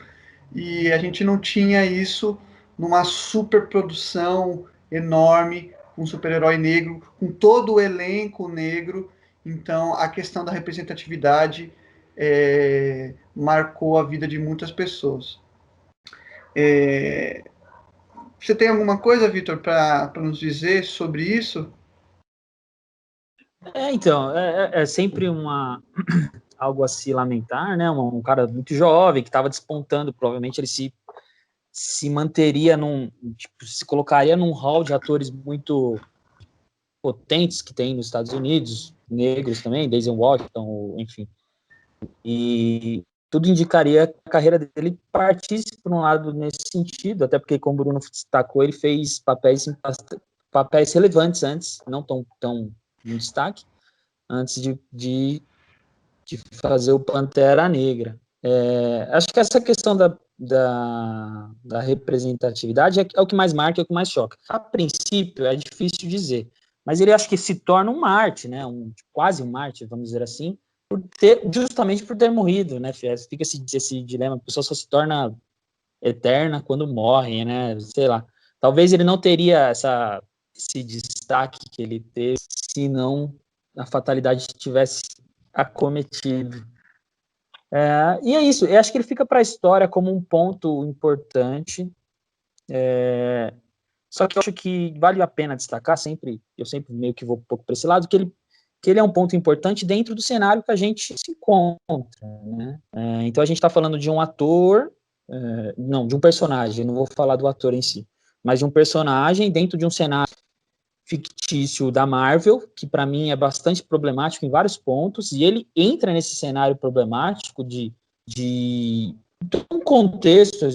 e a gente não tinha isso numa superprodução enorme, um super-herói negro, com todo o elenco negro. Então, a questão da representatividade marcou a vida de muitas pessoas. Você tem alguma coisa, Vitor, para nos dizer sobre isso? então, é sempre algo a se lamentar, né? Um cara muito jovem que estava despontando, provavelmente ele se manteria tipo, se colocaria num hall de atores muito potentes que tem nos Estados Unidos, negros também, Denzel Washington, enfim. E tudo indicaria que a carreira dele partisse por um lado nesse sentido, até porque, como o Bruno destacou, ele fez papéis relevantes antes, não tão em destaque, antes de fazer o Pantera Negra. Acho que essa questão da representatividade é o que mais marca, é o que mais choca. A princípio, é difícil dizer, mas ele acho que se torna um Marte, né? Quase um Marte, vamos dizer assim, justamente por ter morrido, né? Fica esse dilema, a pessoa só se torna eterna quando morre, né? Sei lá. Talvez ele não teria esse destaque que ele teve se não a fatalidade tivesse acometido. E é isso, eu acho que ele fica para a história como um ponto importante. Só que eu acho que vale a pena destacar eu sempre meio que vou um pouco para esse lado, que ele é um ponto importante dentro do cenário que a gente se encontra, né? Então a gente está falando de um ator, não, de um personagem, não vou falar do ator em si, mas de um personagem dentro de um cenário fictício da Marvel, que para mim é bastante problemático em vários pontos, e ele entra nesse cenário problemático de um contexto,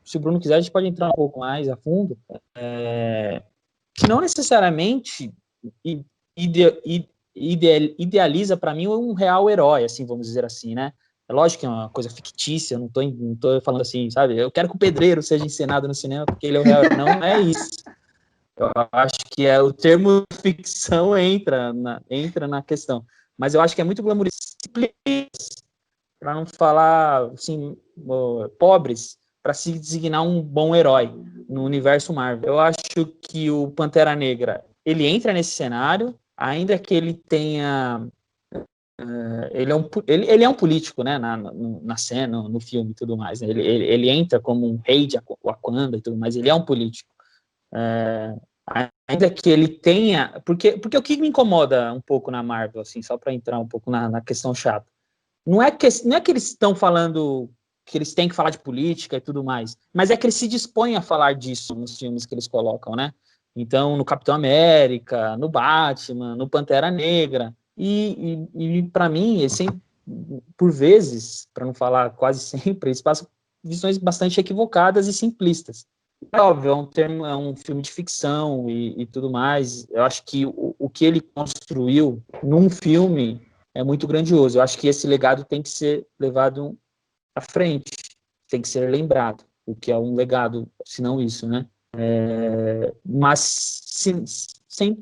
se o Bruno quiser, a gente pode entrar um pouco mais a fundo, que não necessariamente idealiza para mim um real herói, assim, vamos dizer assim, né? É lógico que é uma coisa fictícia, não tô falando assim, sabe? Eu quero que o Pedreiro seja encenado no cinema porque ele é o real herói. Não é isso. Eu acho que o termo ficção entra na questão. Mas eu acho que é muito glamourizado, para não falar assim, pobres, para se designar um bom herói no universo Marvel. Eu acho que o Pantera Negra, ele entra nesse cenário, ainda que ele tenha... ele é um político, né, na cena, no filme e tudo mais. Né? Ele entra como um rei de Wakanda e tudo mais, ele é um político. Ainda que ele tenha... Porque o que me incomoda um pouco na Marvel, assim, só para entrar um pouco na questão chata, não é que eles estão falando que eles têm que falar de política e tudo mais, mas é que eles se dispõem a falar disso nos filmes que eles colocam, né? Então, no Capitão América, no Batman, no Pantera Negra. E para mim, por vezes, para não falar quase sempre, eles passam visões bastante equivocadas e simplistas. É óbvio, é um filme de ficção e tudo mais. Eu acho que o que ele construiu num filme é muito grandioso. Eu acho que esse legado tem que ser levado à frente, tem que ser lembrado, o que é um legado, se não isso, né? Mas sempre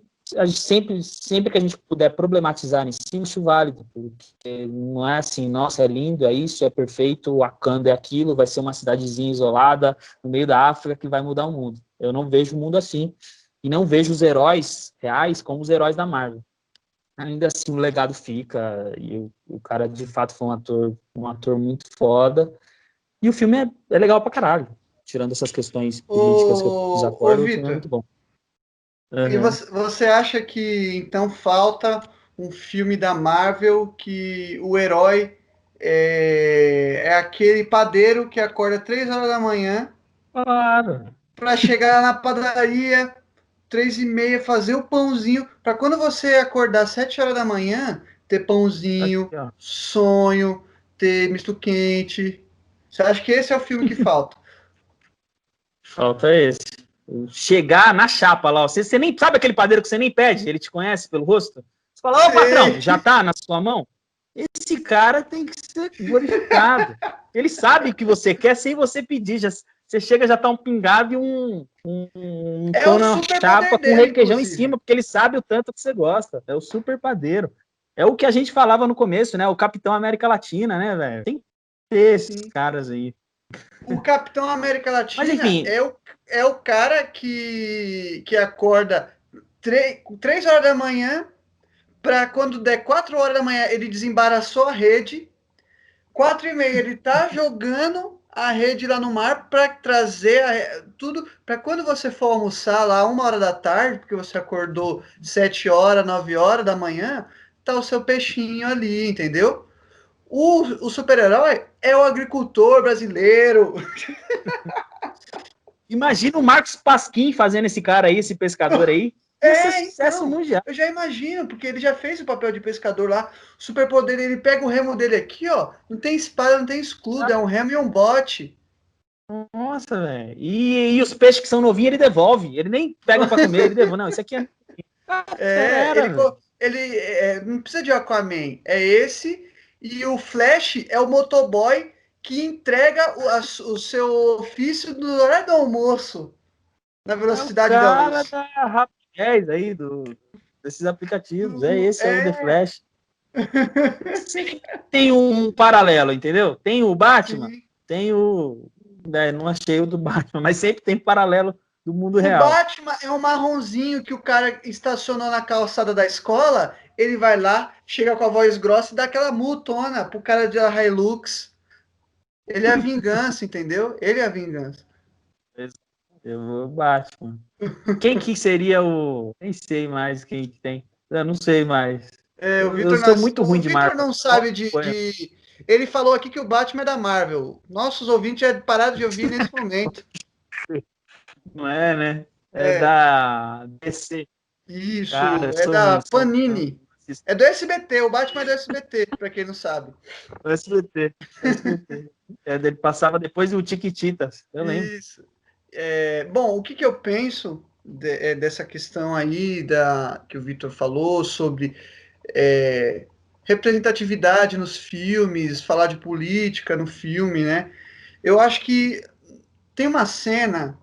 que a gente puder problematizar em cima, acho válido, porque não é assim, nossa, é lindo, é isso, é perfeito, o Wakanda é aquilo, vai ser uma cidadezinha isolada no meio da África que vai mudar o mundo. Eu não vejo o mundo assim, e não vejo os heróis reais como os heróis da Marvel. Ainda assim, o legado fica, e o cara, de fato, foi um ator muito foda, e o filme é legal pra caralho. Tirando essas questões políticas que eu desacordo, o filme é Vitor, muito bom. e Uhum. você acha que então falta um filme da Marvel que o herói é aquele padeiro que acorda 3 horas da manhã Claro. para chegar na padaria 3h30, fazer o pãozinho, para quando você acordar 7 horas da manhã, ter pãozinho, Aqui, ó. sonho, ter misto quente. Você acha que esse é o filme que falta? Falta esse. Chegar na chapa lá. Você nem sabe aquele padeiro que você nem pede, ele te conhece pelo rosto. Você fala, ô patrão, Sei. já tá na sua mão? Esse cara tem que ser glorificado. Ele sabe o que você quer sem você pedir. Você chega, já tá um pingado e um É pão o na super chapa poder com dele, requeijão em inclusive. cima, porque ele sabe o tanto que você gosta. É o super padeiro. É o que a gente falava no começo, né? O Capitão América Latina, né, velho? Tem que ter esses Sim. caras aí. O Capitão América Mas Latina enfim, é o cara que acorda 3 horas da manhã, para quando der 4 horas da manhã ele desembaraçou a rede, 4h30 ele tá jogando a rede lá no mar para trazer tudo, para quando você for almoçar lá 1 hora da tarde, porque você acordou 7 horas, 9 horas da manhã, tá o seu peixinho ali, entendeu? O super-herói é o agricultor brasileiro. imagina o Marcos Pasquim fazendo esse cara aí, esse pescador aí. Ia ser sucesso Então, mundial. eu já imagino, porque ele já fez o papel de pescador lá. O superpoder, ele pega o remo dele aqui, ó. Não tem espada, não tem escudo, é um remo e um bote. Nossa, velho. E os peixes que são novinhos, ele devolve. Ele nem pega pra comer, ele devolve. Não, isso aqui é. Ah, É, fera, velho. não precisa de Aquaman, é esse. E o Flash é o motoboy que entrega o seu ofício no horário do almoço, na É o velocidade da cara luz. da rapidez aí do. desses aplicativos. Esse é o The Flash. Sempre tem um paralelo, entendeu? Tem o Batman, Sim. tem o... não achei o do Batman, mas sempre tem paralelo do mundo O real. Batman é um marronzinho que o cara estacionou na calçada da escola, ele vai lá, chega com a voz grossa e dá aquela multona pro cara de Hilux. Ele é a vingança, entendeu? Ele é a vingança. Eu vou Batman. Quem que seria o... Nem sei mais quem que tem. Eu não sei mais. Eu sou muito ruim de Marvel. Não sabe de... Ele falou aqui que o Batman é da Marvel. Nossos ouvintes já pararam de ouvir nesse momento. Não é, né? É da DC. Isso, Cara, é da ruim, Panini. É do SBT, o Batman é do SBT, para quem não sabe. O SBT. Ele passava depois do Tiquititas, eu lembro. Isso. Bom, o que eu penso dessa questão aí que o Vitor falou sobre representatividade nos filmes, falar de política no filme, né? Eu acho que tem uma cena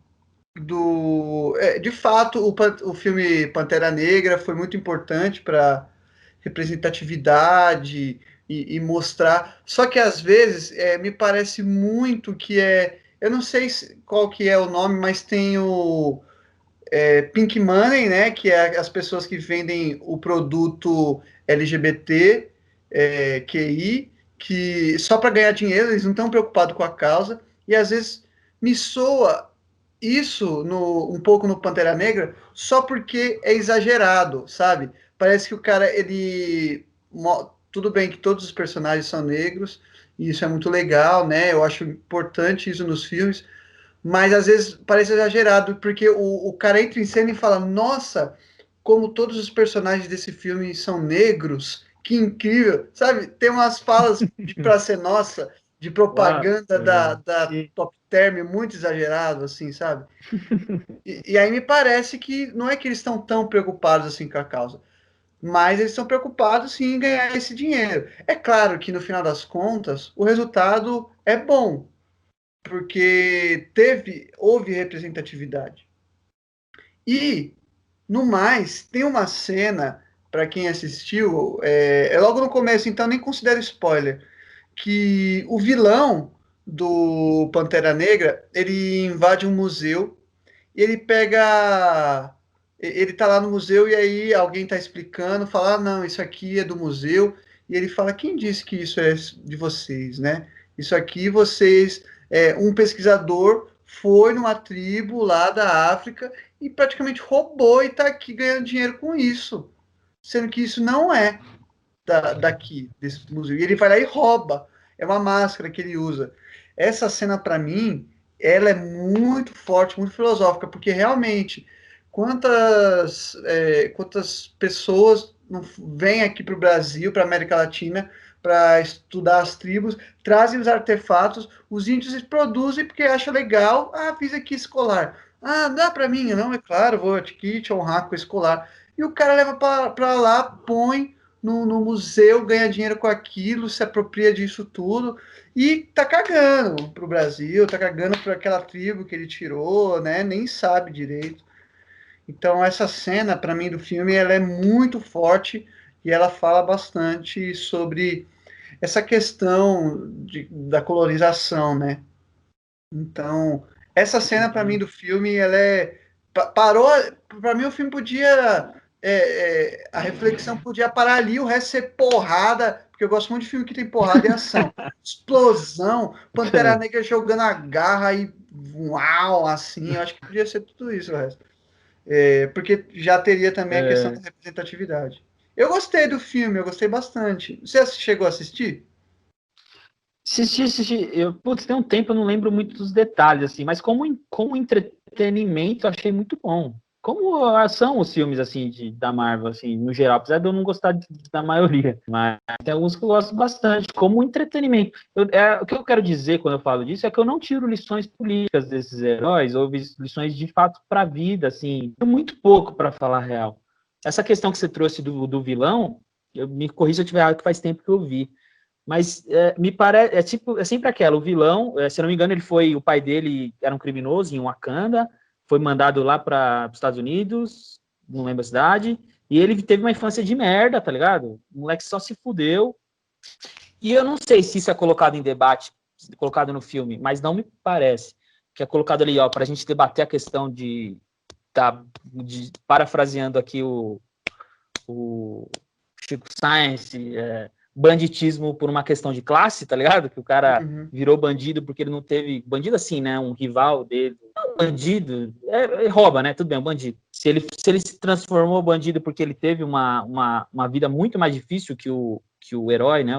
de fato, o filme Pantera Negra foi muito importante para representatividade e mostrar. Só que às vezes me parece muito que eu não sei qual que é o nome, mas tem o Pink Money, né? Que é as pessoas que vendem o produto LGBT, QI, que só para ganhar dinheiro, eles não estão preocupados com a causa, e às vezes me soa isso um pouco no Pantera Negra, só porque é exagerado, sabe? Parece que o cara, tudo bem que todos os personagens são negros, e isso é muito legal, né? Eu acho importante isso nos filmes, mas às vezes parece exagerado, porque o cara entra em cena e fala, nossa, como todos os personagens desse filme são negros, que incrível, sabe? Tem umas falas de Pra Ser Nossa, de propaganda da Top Term, muito exagerado, assim, sabe? E aí me parece que não é que eles estão tão preocupados assim com a causa, mas eles estão preocupados sim em ganhar esse dinheiro. É claro que no final das contas, o resultado é bom, porque houve representatividade. E, no mais, tem uma cena, para quem assistiu, é logo no começo, então nem considero spoiler, que o vilão do Pantera Negra, ele invade um museu e ele pega... Ele tá lá no museu e aí alguém tá explicando, fala, não, isso aqui é do museu. E ele fala, quem disse que isso é de vocês, né? Isso aqui vocês... um pesquisador foi numa tribo lá da África e praticamente roubou e tá aqui ganhando dinheiro com isso. Sendo que isso não é daqui, desse museu. E ele vai lá e rouba. É uma máscara que ele usa. Essa cena, para mim, ela é muito forte, muito filosófica, porque realmente, quantas pessoas não vêm aqui para o Brasil, para a América Latina, para estudar as tribos, trazem os artefatos, os índios produzem porque acham legal, fiz aqui escolar. Dá para mim? Não, é claro, vou aqui te honrar com o escolar. E o cara leva para lá, põe no museu, ganha dinheiro com aquilo, se apropria disso tudo e tá cagando pro Brasil, tá cagando por aquela tribo que ele tirou, né? Nem sabe direito. Então essa cena, para mim, do filme, ela é muito forte e ela fala bastante sobre essa questão da colonização, né? Então, essa cena, para mim, do filme, ela parou. Para mim, o filme podia. A reflexão podia parar ali, o resto ser porrada, porque eu gosto muito de filme que tem porrada e ação. Explosão, Pantera Negra jogando a garra e uau, assim. Eu acho que podia ser tudo isso o resto. Porque já teria também a questão da representatividade. Eu gostei do filme, eu gostei bastante. Você chegou a assistir? Assisti. Tem um tempo, eu não lembro muito dos detalhes, assim, mas como entretenimento, eu achei muito bom. Como são os filmes, assim, da Marvel, assim, no geral, apesar de eu não gostar da maioria, mas tem alguns que eu gosto bastante, como entretenimento. O que eu quero dizer quando eu falo disso é que eu não tiro lições políticas desses heróis, ou lições de fato para a vida, assim, muito pouco para falar a real. Essa questão que você trouxe do vilão, me corrija se eu tiver errado, que faz tempo que eu vi. Mas me parece, é sempre aquela, o vilão, se eu não me engano, o pai dele era um criminoso em Wakanda, foi mandado lá para os Estados Unidos, não lembro a cidade, E ele teve uma infância de merda, tá ligado? O moleque só se fudeu. E eu não sei se isso é colocado em debate, colocado no filme, mas não me parece que é colocado ali, ó, pra gente debater a questão parafraseando aqui o Chico Science, banditismo por uma questão de classe, tá ligado? Que o cara virou bandido porque ele não teve... Bandido assim, né? Um rival dele. Não, bandido, rouba, né? Tudo bem, um bandido. Se ele se transformou bandido porque ele teve uma vida muito mais difícil que o herói, né?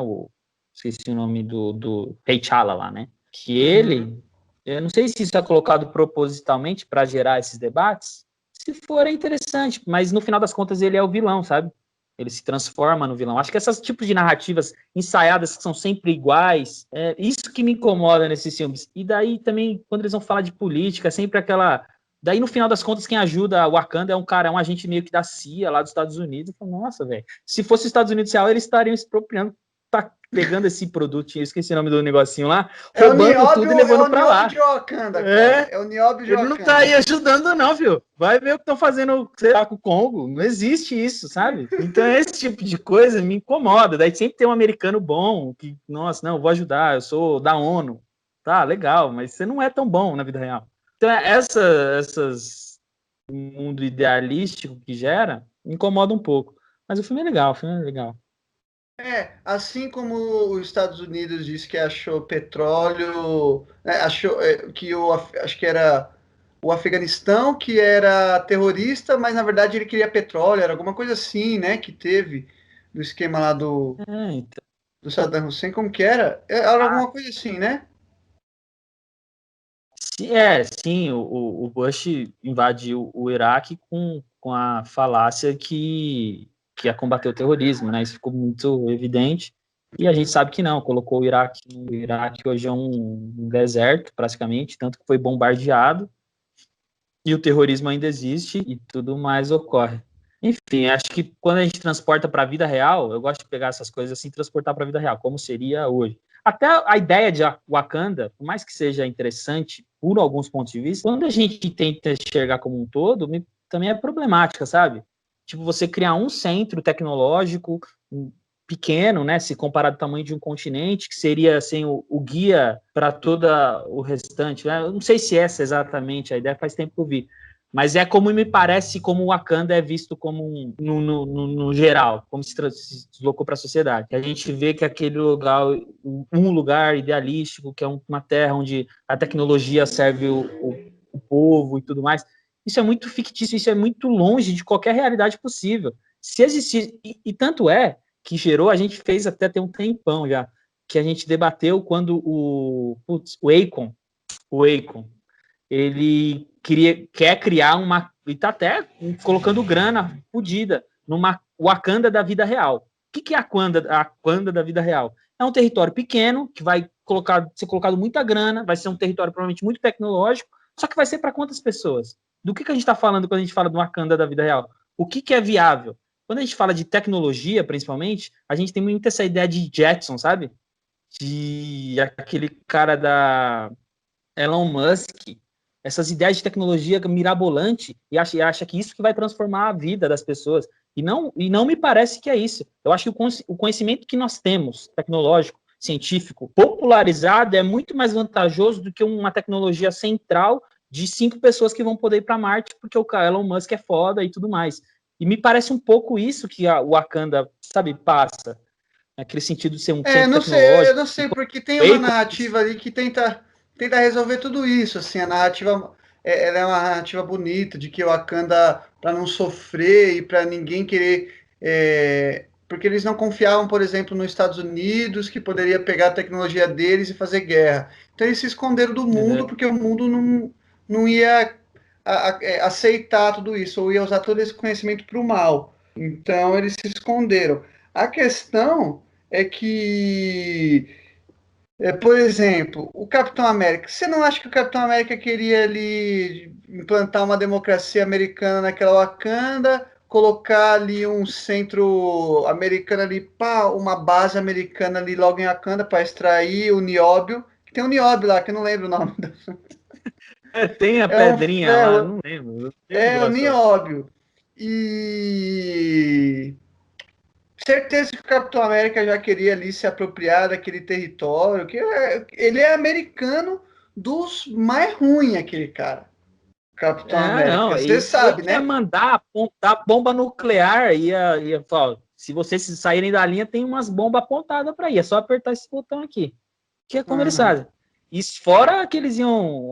Esqueci o nome do T'Challa lá, né? Que ele... Eu não sei se isso é colocado propositalmente para gerar esses debates. Se for, é interessante, mas no final das contas ele é o vilão, sabe? Ele se transforma no vilão. Acho que esses tipos de narrativas ensaiadas que são sempre iguais, é isso que me incomoda nesses filmes. E daí também, quando eles vão falar de política, sempre aquela... Daí, no final das contas, quem ajuda o Wakanda é um agente meio que da CIA, lá dos Estados Unidos. Eu falo, nossa, velho, se fosse os Estados Unidos real, eles estariam expropriando, tá pegando esse produto, eu esqueci o nome do negocinho lá, roubando tudo e levando pra lá. De Wakanda, cara. É o Nióbio de Ele Wakanda. não tá aí ajudando, não, viu? Vai ver o que estão fazendo, sei lá, com o Congo. Não existe isso, sabe? Então, esse tipo de coisa me incomoda. Daí sempre tem um americano bom que, nossa, não, eu vou ajudar, eu sou da ONU. Tá, legal, mas você não é tão bom na vida real. Então, essas mundo idealístico que gera, me incomoda um pouco. Mas o filme é legal, o filme é legal. Assim como os Estados Unidos disse que achou petróleo, achou que acho que era o Afeganistão que era terrorista, mas na verdade ele queria petróleo, era alguma coisa assim, né? Que teve do esquema lá Então. do Saddam Hussein, como que era? Era alguma coisa assim, né? Sim, o Bush invadiu o Iraque com a falácia que ia combater o terrorismo, né? Isso ficou muito evidente. E a gente sabe que não, colocou o Iraque. O Iraque hoje é um deserto, praticamente, tanto que foi bombardeado, e o terrorismo ainda existe e tudo mais ocorre. Enfim, acho que quando a gente transporta para a vida real, eu gosto de pegar essas coisas assim e transportar para a vida real, como seria hoje. Até a ideia de Wakanda, por mais que seja interessante por alguns pontos de vista, quando a gente tenta enxergar como um todo, também é problemática, sabe? Tipo, você criar um centro tecnológico pequeno, né, se comparado ao tamanho de um continente, que seria assim, o guia para todo o restante, né? Eu não sei se essa é exatamente a ideia, faz tempo que eu vi, mas é como me parece como o Wakanda é visto como no geral, como se deslocou para a sociedade. A gente vê que aquele lugar, um lugar idealístico, que é uma terra onde a tecnologia serve o povo e tudo mais, isso é muito fictício, isso é muito longe de qualquer realidade possível. Se existir, e tanto é que gerou, a gente fez até tem um tempão já, que a gente debateu quando o Akon, ele quer criar uma, e tá até colocando grana fodida numa Wakanda da vida real. O que é a Wakanda da vida real? É um território pequeno, que vai ser colocado muita grana, vai ser um território provavelmente muito tecnológico, só que vai ser para quantas pessoas? Do que a gente está falando quando a gente fala do Wakanda da vida real? O que é viável? Quando a gente fala de tecnologia, principalmente, a gente tem muito essa ideia de Jetson, sabe? De aquele cara da Elon Musk, essas ideias de tecnologia mirabolante e acha que isso que vai transformar a vida das pessoas. E não me parece que é isso. Eu acho que o conhecimento que nós temos, tecnológico, científico, popularizado, é muito mais vantajoso do que uma tecnologia central de 5 pessoas que vão poder ir para Marte, porque o Elon Musk é foda e tudo mais. E me parece um pouco isso que o Wakanda, sabe, passa. Naquele sentido de ser um centro Não sei, eu tecnológico. não sei, porque tem uma narrativa ali que tenta resolver tudo isso, assim, a narrativa, ela é uma narrativa bonita, de que o Wakanda, para não sofrer e para ninguém querer, porque eles não confiavam, por exemplo, nos Estados Unidos, que poderia pegar a tecnologia deles e fazer guerra. Então eles se esconderam do mundo, porque o mundo não ia aceitar tudo isso, ou ia usar todo esse conhecimento para o mal. Então eles se esconderam. A questão é que, por exemplo, o Capitão América. Você não acha que o Capitão América queria ali implantar uma democracia americana naquela Wakanda, colocar ali um centro americano ali, pá, uma base americana ali logo em Wakanda para extrair o nióbio? Tem um nióbio lá, que eu não lembro o nome. Tem a É um pedrinha lá, ferro, não lembro. Eu o gosto. nióbio. E certeza que o Capitão América já queria ali se apropriar daquele território, ele é americano dos mais ruins, aquele cara. Capitão Não, América. Você ele sabe, quer né? mandar apontar bomba nuclear ia falar, se vocês saírem da linha, tem umas bombas apontadas para aí, é só apertar esse botão aqui. Que é como eles Uhum. fazem. Isso fora que eles iam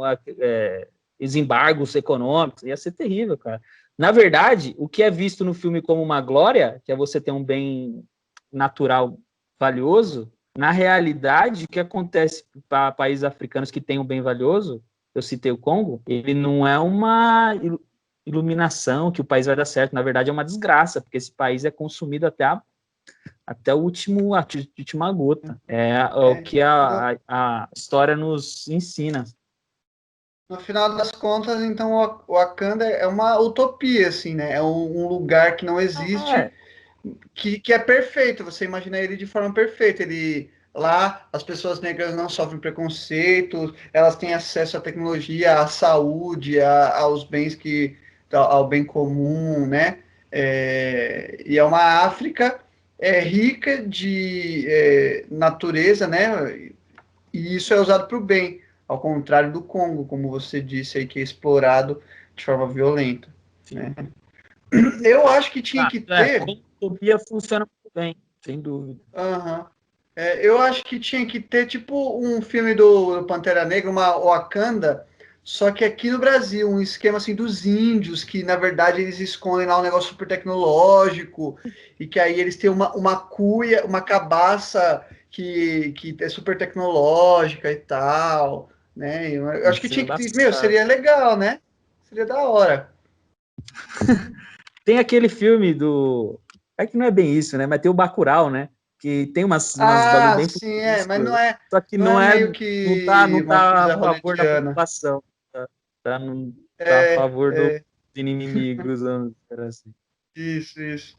os embargos econômicos, ia ser terrível, cara. Na verdade, o que é visto no filme como uma glória, que é você ter um bem natural valioso, na realidade, o que acontece para países africanos que têm um bem valioso, eu citei o Congo, ele não é uma iluminação que o país vai dar certo, na verdade é uma desgraça, porque esse país é consumido até a última gota. É o que No, a história nos ensina. no final das contas, então, o Wakanda é uma utopia, assim, né? É um lugar que não existe, É, que é perfeito. Você imagina ele de forma perfeita. Lá, as pessoas negras não sofrem preconceito, elas têm acesso à tecnologia, à saúde, aos bens ao bem comum, né? E é uma África rica de natureza, né? E isso é usado para o bem, ao contrário do Congo, como você disse aí, que é explorado de forma violenta, né? Eu acho que tinha que ter. como utopia funciona muito bem, sem dúvida. Aham. Eu acho que tinha que ter tipo um filme do Pantera Negra, uma Wakanda, só que aqui no Brasil, um esquema assim dos índios, que na verdade eles escondem lá um negócio super tecnológico, e que aí eles têm uma cuia, uma cabaça que é super tecnológica e tal, né? Eu acho que Isso é tinha que ter, meu, embaçado. seria legal, né? Seria da hora. Tem aquele filme do. É que não é bem isso, né? Mas tem o Bacurau, né? Que tem umas bagulho Ah, bem sim, mas futurístico. Só que não é meio não que uma tá a coisa favor da hollywoodiana. população. Não tá a É, favor dos é. inimigos, vamos dizer assim. Isso, isso.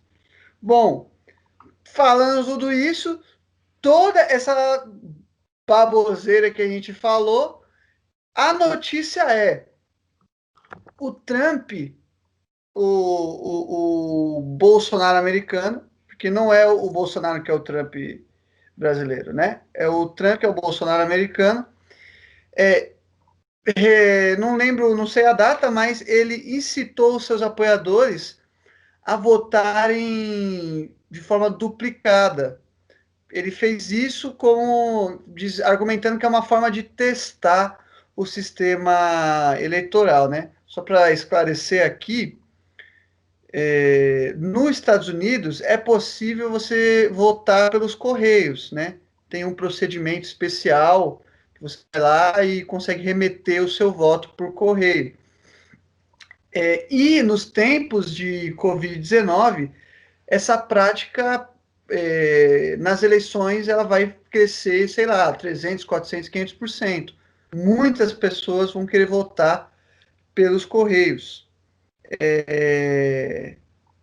Bom, falando tudo isso, toda essa baboseira que a gente falou, a notícia é o Trump, o Bolsonaro americano, porque não é o Bolsonaro que é o Trump brasileiro, né? É o Trump que é o Bolsonaro americano. Não lembro, não sei a data, mas ele incitou os seus apoiadores a votarem de forma duplicada. Ele fez isso argumentando que é uma forma de testar o sistema eleitoral, né? Só para esclarecer aqui, nos Estados Unidos é possível você votar pelos correios, né? Tem um procedimento especial que você vai lá e consegue remeter o seu voto por correio. E nos tempos de Covid-19, essa prática nas eleições ela vai crescer, sei lá, 300, 400, 500%. Muitas pessoas vão querer votar pelos correios.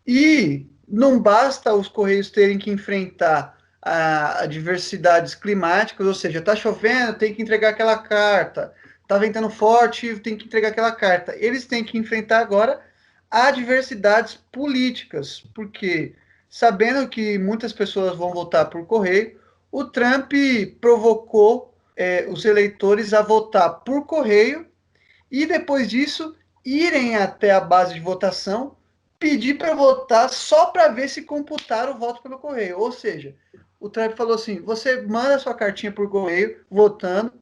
E não basta os correios terem que enfrentar adversidades climáticas, ou seja, está chovendo, tem que entregar aquela carta, está ventando forte, tem que entregar aquela carta. Eles têm que enfrentar agora adversidades políticas, porque sabendo que muitas pessoas vão votar por correio, o Trump provocou os eleitores a votar por correio e depois disso irem até a base de votação, pedir para votar só para ver se computaram o voto pelo correio. Ou seja, o Trump falou assim: você manda sua cartinha por correio, votando,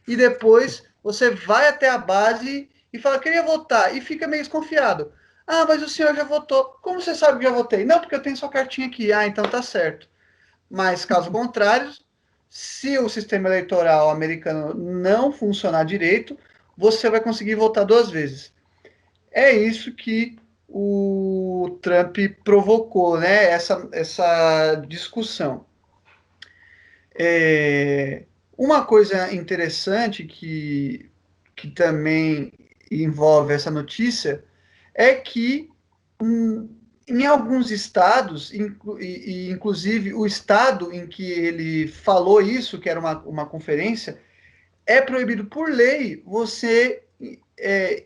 e depois você vai até a base e fala, queria votar, e fica meio desconfiado. Ah, mas o senhor já votou. Como você sabe que já votei? Não, porque eu tenho sua cartinha aqui. Ah, então tá certo. Mas, caso contrário, se o sistema eleitoral americano não funcionar direito, você vai conseguir votar duas vezes. É isso que o Trump provocou, né? Essa discussão. Uma coisa interessante que também envolve essa notícia é que em alguns estados, inclusive o estado em que ele falou isso, que era uma conferência, é proibido por lei você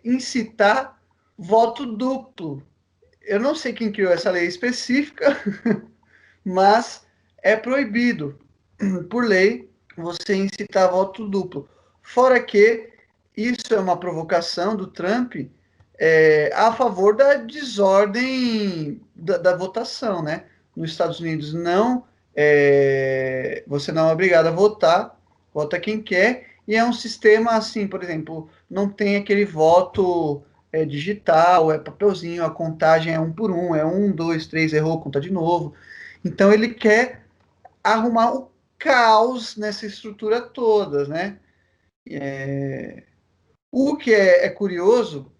incitar voto duplo. eu não sei quem criou essa lei específica, mas é proibido, por lei, você incitar voto duplo. Fora que isso é uma provocação do Trump a favor da desordem da votação, né? Nos Estados Unidos você não é obrigado a votar, vota quem quer, e é um sistema assim, por exemplo, não tem aquele voto digital, é papelzinho, a contagem é um por um, é um, dois, três, errou, conta de novo. Então ele quer arrumar o caos nessa estrutura toda, né? O que é curioso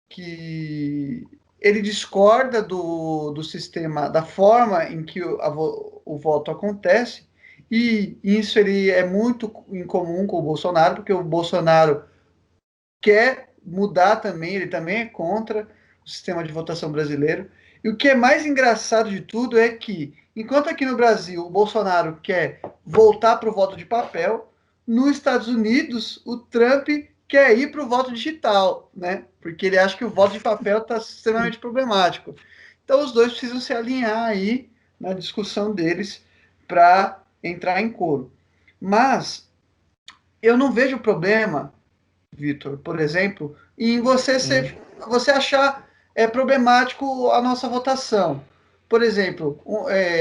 que ele discorda do sistema, da forma em que o voto acontece, e isso ele é muito incomum com o Bolsonaro, porque o Bolsonaro quer mudar também, ele também é contra o sistema de votação brasileiro. E o que é mais engraçado de tudo é que, enquanto aqui no Brasil o Bolsonaro quer voltar para o voto de papel, nos Estados Unidos o Trump quer ir para o voto digital, né? Porque ele acha que o voto de papel está extremamente problemático. Então os dois precisam se alinhar aí na discussão deles para entrar em coro. Mas eu não vejo problema, Vitor, por exemplo, em você achar problemático a nossa votação. Por exemplo,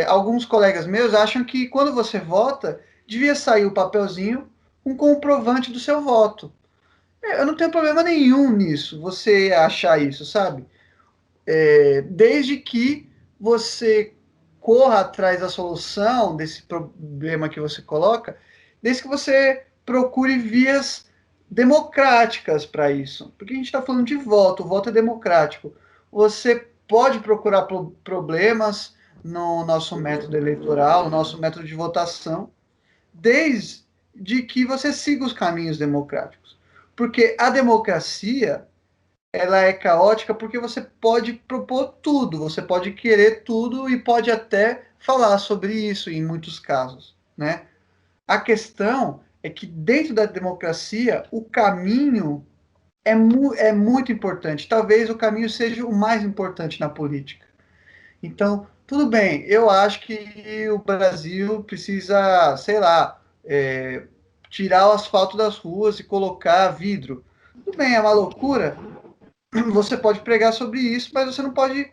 alguns colegas meus acham que quando você vota, devia sair o papelzinho com comprovante do seu voto. Eu não tenho problema nenhum nisso, você achar isso, sabe? Desde que você corra atrás da solução desse problema que você coloca, desde que você procure vias democráticas para isso. Porque a gente está falando de voto, o voto é democrático. Você pode procurar problemas no nosso método eleitoral, no nosso método de votação, desde que você siga os caminhos democráticos. Porque a democracia ela é caótica porque você pode propor tudo, você pode querer tudo e pode até falar sobre isso em muitos casos, né? A questão é que dentro da democracia o caminho é muito importante. Talvez o caminho seja o mais importante na política. Então, tudo bem, eu acho que o Brasil precisa, sei lá, tirar o asfalto das ruas e colocar vidro. Tudo bem, é uma loucura, você pode pregar sobre isso, mas você não pode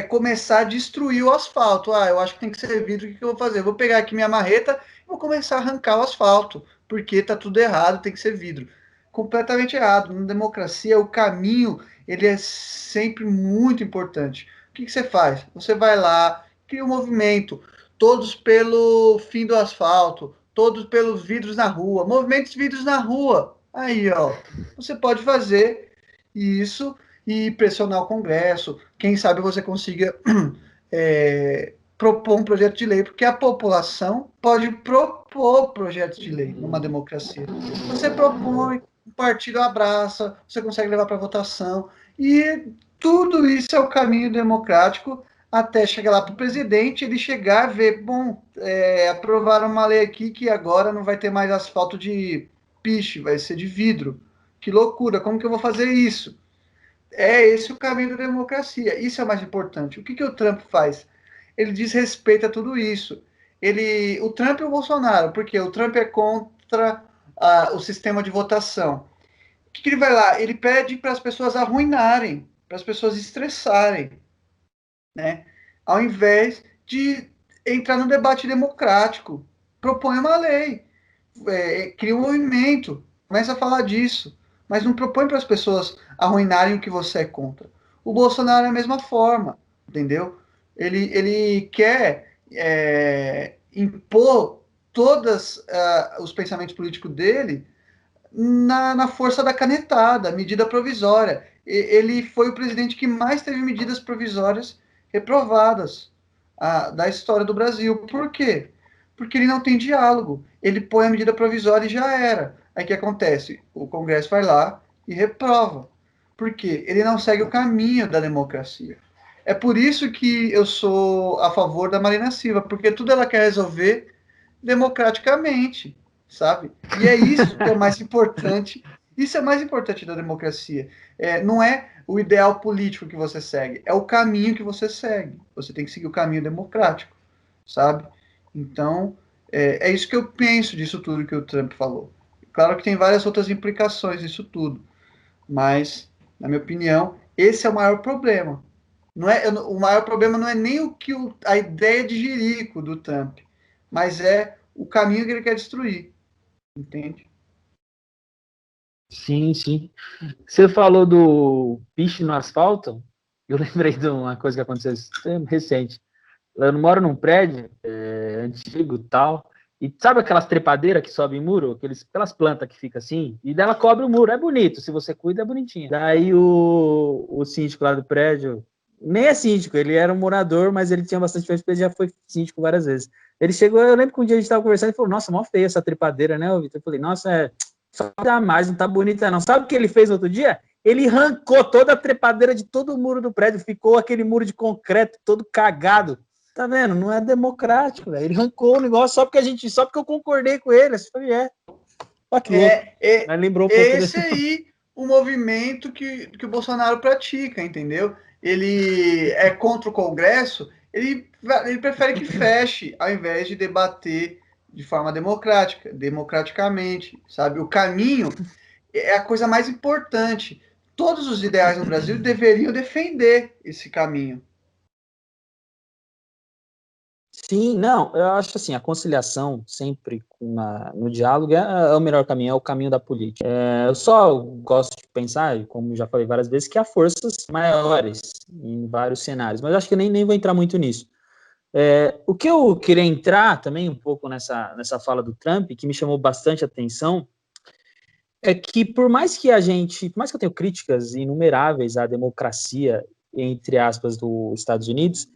começar a destruir o asfalto. Ah, eu acho que tem que ser vidro, o que eu vou fazer? Eu vou pegar aqui minha marreta e vou começar a arrancar o asfalto, porque está tudo errado, tem que ser vidro. Completamente errado. Na democracia, o caminho ele é sempre muito importante. O que você faz? Você vai lá, cria um movimento, todos pelo fim do asfalto, todos pelos vidros na rua, movimentos vidros na rua. Aí, ó, você pode fazer isso e pressionar o Congresso. Quem sabe você consiga propor um projeto de lei, porque a população pode propor projetos de lei numa democracia. Você propõe, o partido abraça, você consegue levar para votação, e tudo isso é o caminho democrático até chegar lá para o presidente, ele chegar e ver, bom, aprovaram uma lei aqui que agora não vai ter mais asfalto de piche, vai ser de vidro. Que loucura, como que eu vou fazer isso? É esse o caminho da democracia. Isso é o mais importante. O que o Trump faz? Ele desrespeita tudo isso. O Trump e o Bolsonaro, porque o Trump é contra o sistema de votação. O que ele vai lá? Ele pede para as pessoas arruinarem, para as pessoas estressarem, né? Ao invés de entrar no debate democrático. Propõe uma lei, cria um movimento, começa a falar disso, mas não propõe para as pessoas arruinarem o que você é contra. O Bolsonaro é a mesma forma, entendeu? Ele quer impor todos os pensamentos políticos dele na força da canetada, medida provisória. Ele foi o presidente que mais teve medidas provisórias reprovadas da história do Brasil. Por quê? Porque ele não tem diálogo. Ele põe a medida provisória e já era. Aí o que acontece? O Congresso vai lá e reprova. Por quê? Ele não segue o caminho da democracia. É por isso que eu sou a favor da Marina Silva, porque tudo ela quer resolver democraticamente, sabe? E é isso que é mais importante Isso é o mais importante da democracia. Não é o ideal político que você segue, é o caminho que você segue. Você tem que seguir o caminho democrático, sabe? Então, é isso que eu penso disso tudo que o Trump falou. Claro que tem várias outras implicações disso tudo, mas, na minha opinião, esse é o maior problema. O maior problema não é nem a ideia de jirico do Trump, mas é o caminho que ele quer destruir, entende? Sim, sim. Você falou do piche no asfalto, eu lembrei de uma coisa que aconteceu recente. Eu moro num prédio antigo tal, e sabe aquelas trepadeiras que sobem muro? Aquelas plantas que ficam assim, e dela cobre o muro. É bonito, se você cuida, é bonitinho. Daí o síndico lá do prédio, nem é síndico, ele era um morador, mas ele tinha bastante experiência, ele já foi síndico várias vezes. Ele chegou, eu lembro que um dia a gente estava conversando, ele falou, nossa, mó feia essa trepadeira, né, Vitor? Eu falei, nossa, só dá mais, não tá bonita não. Sabe o que ele fez no outro dia? Ele arrancou toda a trepadeira de todo o muro do prédio, ficou aquele muro de concreto todo cagado. Tá vendo? Não é democrático, velho. Ele arrancou o negócio só porque eu concordei com ele. Eu falei, olha que louco. Mas lembrou um pouco Esse aí o movimento que o Bolsonaro pratica, entendeu? Ele é contra o Congresso, ele prefere que feche, ao invés de debater de forma democraticamente, sabe? O caminho é a coisa mais importante. Todos os ideais no Brasil deveriam defender esse caminho. Sim, não, eu acho assim, a conciliação sempre no diálogo é o melhor caminho, é o caminho da política. Eu só gosto de pensar, como já falei várias vezes, que há forças maiores em vários cenários, mas acho que nem vou entrar muito nisso. O que eu queria entrar também um pouco nessa fala do Trump, que me chamou bastante atenção, é que por mais que eu tenha críticas inumeráveis à democracia, entre aspas, dos Estados Unidos,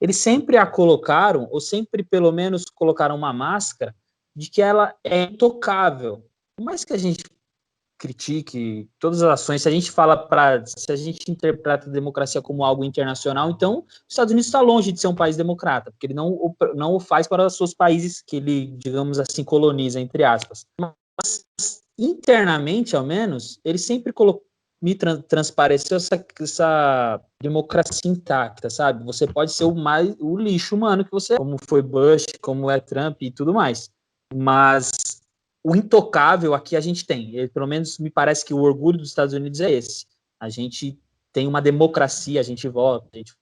eles sempre a colocaram, ou sempre pelo menos colocaram uma máscara de que ela é intocável. Por mais que a gente critique todas as ações, se a gente interpreta a democracia como algo internacional, então os Estados Unidos está longe de ser um país democrata, porque ele não o faz para os seus países que ele, digamos assim, coloniza, entre aspas. Mas internamente, ao menos, ele sempre me transpareceu essa democracia intacta, sabe? Você pode ser o lixo humano que você é, como foi Bush, como é Trump e tudo mais. Mas o intocável aqui a gente tem. Pelo menos me parece que o orgulho dos Estados Unidos é esse. A gente tem uma democracia, a gente vota, a gente...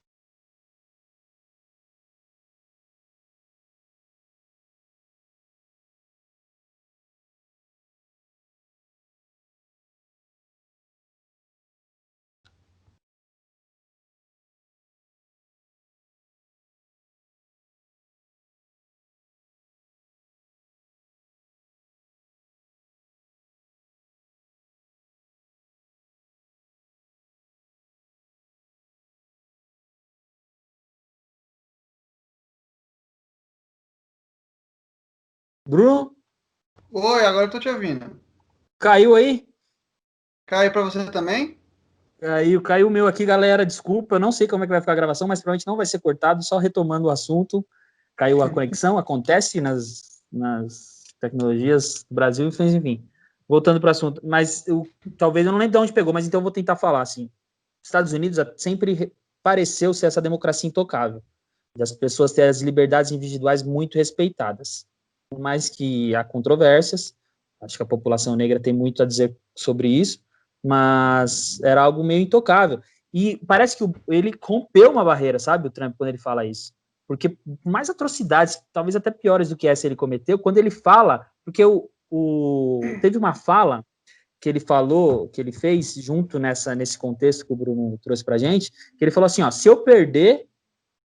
Bruno, Oi, agora eu tô te ouvindo. caiu aí? Caiu para você também? Caiu o meu aqui, galera. Desculpa, eu não sei como é que vai ficar a gravação, mas provavelmente não vai ser cortado. Só retomando o assunto, caiu a conexão, acontece nas tecnologias do Brasil, enfim. Voltando para o assunto, mas talvez eu não lembro de onde pegou, mas então eu vou tentar falar assim. Estados Unidos sempre pareceu ser essa democracia intocável, das pessoas terem as liberdades individuais muito respeitadas. Por mais que há controvérsias, acho que a população negra tem muito a dizer sobre isso, mas era algo meio intocável. E parece que ele rompeu uma barreira, sabe, o Trump, quando ele fala isso. Porque mais atrocidades, talvez até piores do que essa ele cometeu, quando ele fala, porque teve uma fala que ele falou, que ele fez junto nesse contexto que o Bruno trouxe pra gente, que ele falou assim, ó, se eu perder,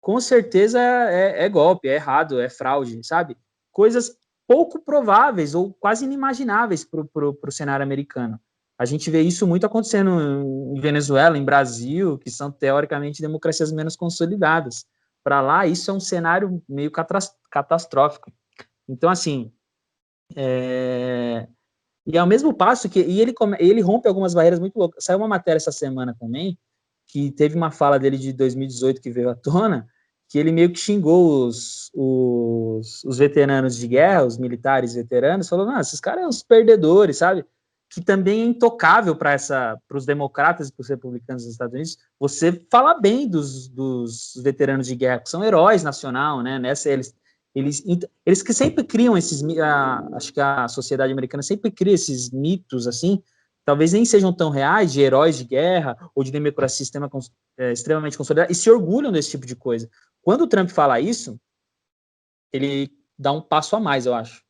com certeza é golpe, é errado, é fraude, sabe? Coisas pouco prováveis ou quase inimagináveis para o cenário americano. A gente vê isso muito acontecendo em Venezuela, em Brasil, que são teoricamente democracias menos consolidadas. Para lá, isso é um cenário meio catastrófico. Então, assim, e ao mesmo passo que ele rompe algumas barreiras muito loucas. Saiu uma matéria essa semana também, que teve uma fala dele de 2018 que veio à tona, que ele meio que xingou os veteranos de guerra, os militares veteranos, falou, esses caras são os perdedores, sabe? que também é intocável para os democratas e para os republicanos dos Estados Unidos, você falar bem dos veteranos de guerra, que são heróis nacional, né? Nessa eles que sempre criam acho que a sociedade americana sempre cria esses mitos assim, talvez nem sejam tão reais, de heróis de guerra ou de democracia extremamente consolidada, e se orgulham desse tipo de coisa. Quando o Trump fala isso, ele dá um passo a mais, eu acho,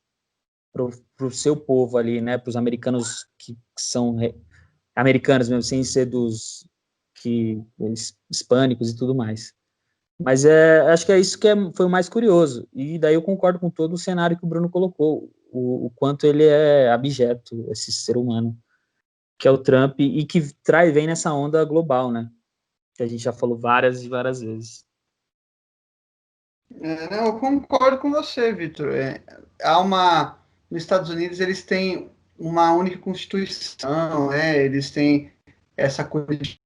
para o seu povo ali, né, para os americanos que são americanos mesmo, sem ser dos hispânicos e tudo mais. Mas acho que é isso que foi o mais curioso. E daí eu concordo com todo o cenário que o Bruno colocou, o quanto ele é abjeto, esse ser humano, que é o Trump, e que vem nessa onda global, né? Que a gente já falou várias e várias vezes. Não, eu concordo com você, Vitor. Nos Estados Unidos eles têm uma única constituição, né? Eles têm essa coisa de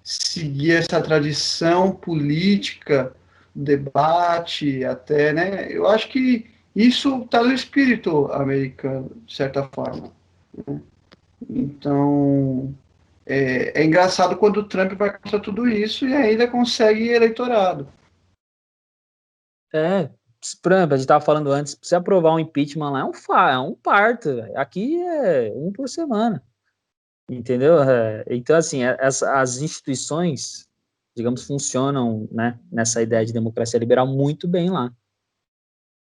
seguir essa tradição política, debate, até, né? Eu acho que isso está no espírito americano, de certa forma. Né? Então, é engraçado quando o Trump vai contra tudo isso e ainda consegue eleitorado. Por exemplo, a gente estava falando antes, se aprovar um impeachment lá é um parto. Aqui é um por semana. Entendeu? Então, assim, as instituições, digamos, funcionam, né, nessa ideia de democracia liberal muito bem lá.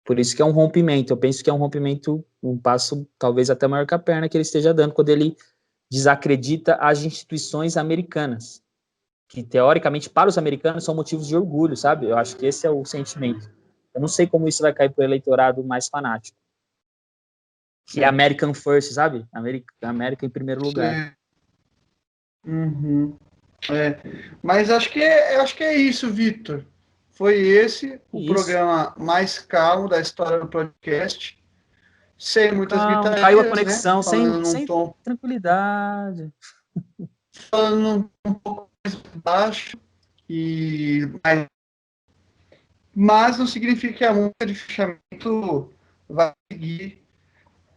Por isso que é um rompimento. Eu penso que é um rompimento, um passo talvez até maior que a perna que ele esteja dando quando ele desacredita as instituições americanas, que teoricamente para os americanos são motivos de orgulho, sabe? Eu acho que esse é o sentimento. Eu não sei como isso vai cair para o eleitorado mais fanático, que é American First, sabe? América em primeiro lugar. Uhum. Mas acho que é isso, Vitor. Foi esse o programa mais calmo da história do podcast, sem muitas Caiu a gritarias, né? conexão, Falando num sem tom, tranquilidade. falando num pouco mais baixo, mas não significa que a música de fechamento vai seguir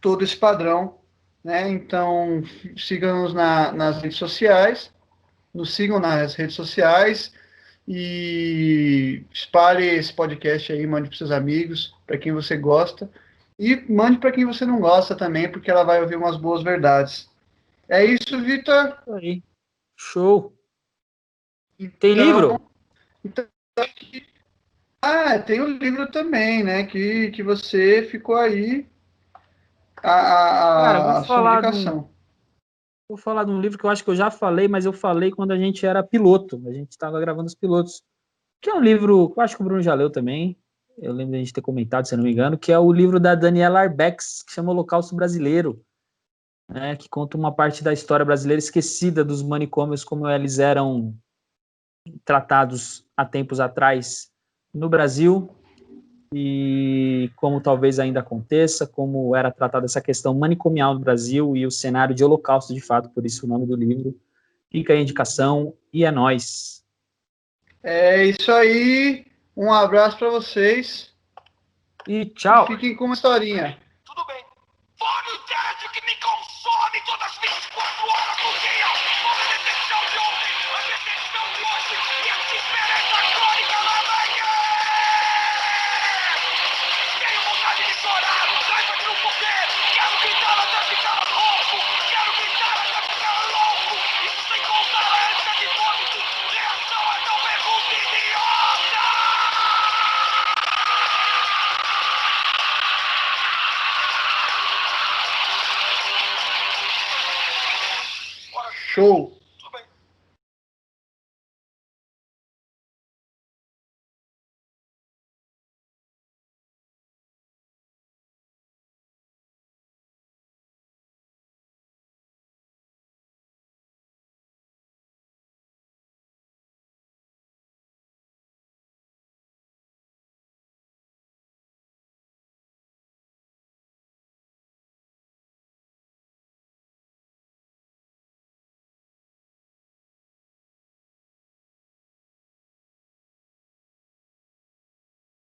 todo esse padrão, né? Então, sigam-nos nas redes sociais, nos sigam nas redes sociais e espalhe esse podcast aí, mande para seus amigos, para quem você gosta, e mande para quem você não gosta também, porque ela vai ouvir umas boas verdades. É isso, Vitor. Aí. Show. Tem Então, livro? então, tem o livro também, né? Que você ficou aí Cara, a sua indicação. vou falar de um livro que eu acho que eu já falei, mas eu falei quando a gente era piloto. A gente estava gravando os pilotos. Que é um livro que eu acho que o Bruno já leu também. Eu lembro de a gente ter comentado, se eu não me engano, que é o livro da Daniela Arbex, que chama Holocausto Brasileiro, né, que conta uma parte da história brasileira esquecida dos manicômios como eles eram tratados há tempos atrás no Brasil e como talvez ainda aconteça, como era tratada essa questão manicomial no Brasil e o cenário de holocausto, de fato, por isso o nome do livro. Fica aí a indicação e é nóis. É isso aí. Um abraço para vocês. E tchau. Fiquem com uma historinha. Tudo bem. Fome o tédio que me consome todas as 24 horas do dia. Fome a decepção de ontem, a decepção de hoje e a diferença crônica da manhã. Tenho vontade de chorar, raiva de não poder. Quero gritar até ficar louco. Quero gritar até ficar louco. Isso sem contar a ânsia de vômito. Reação a tal pergunta idiota. Show!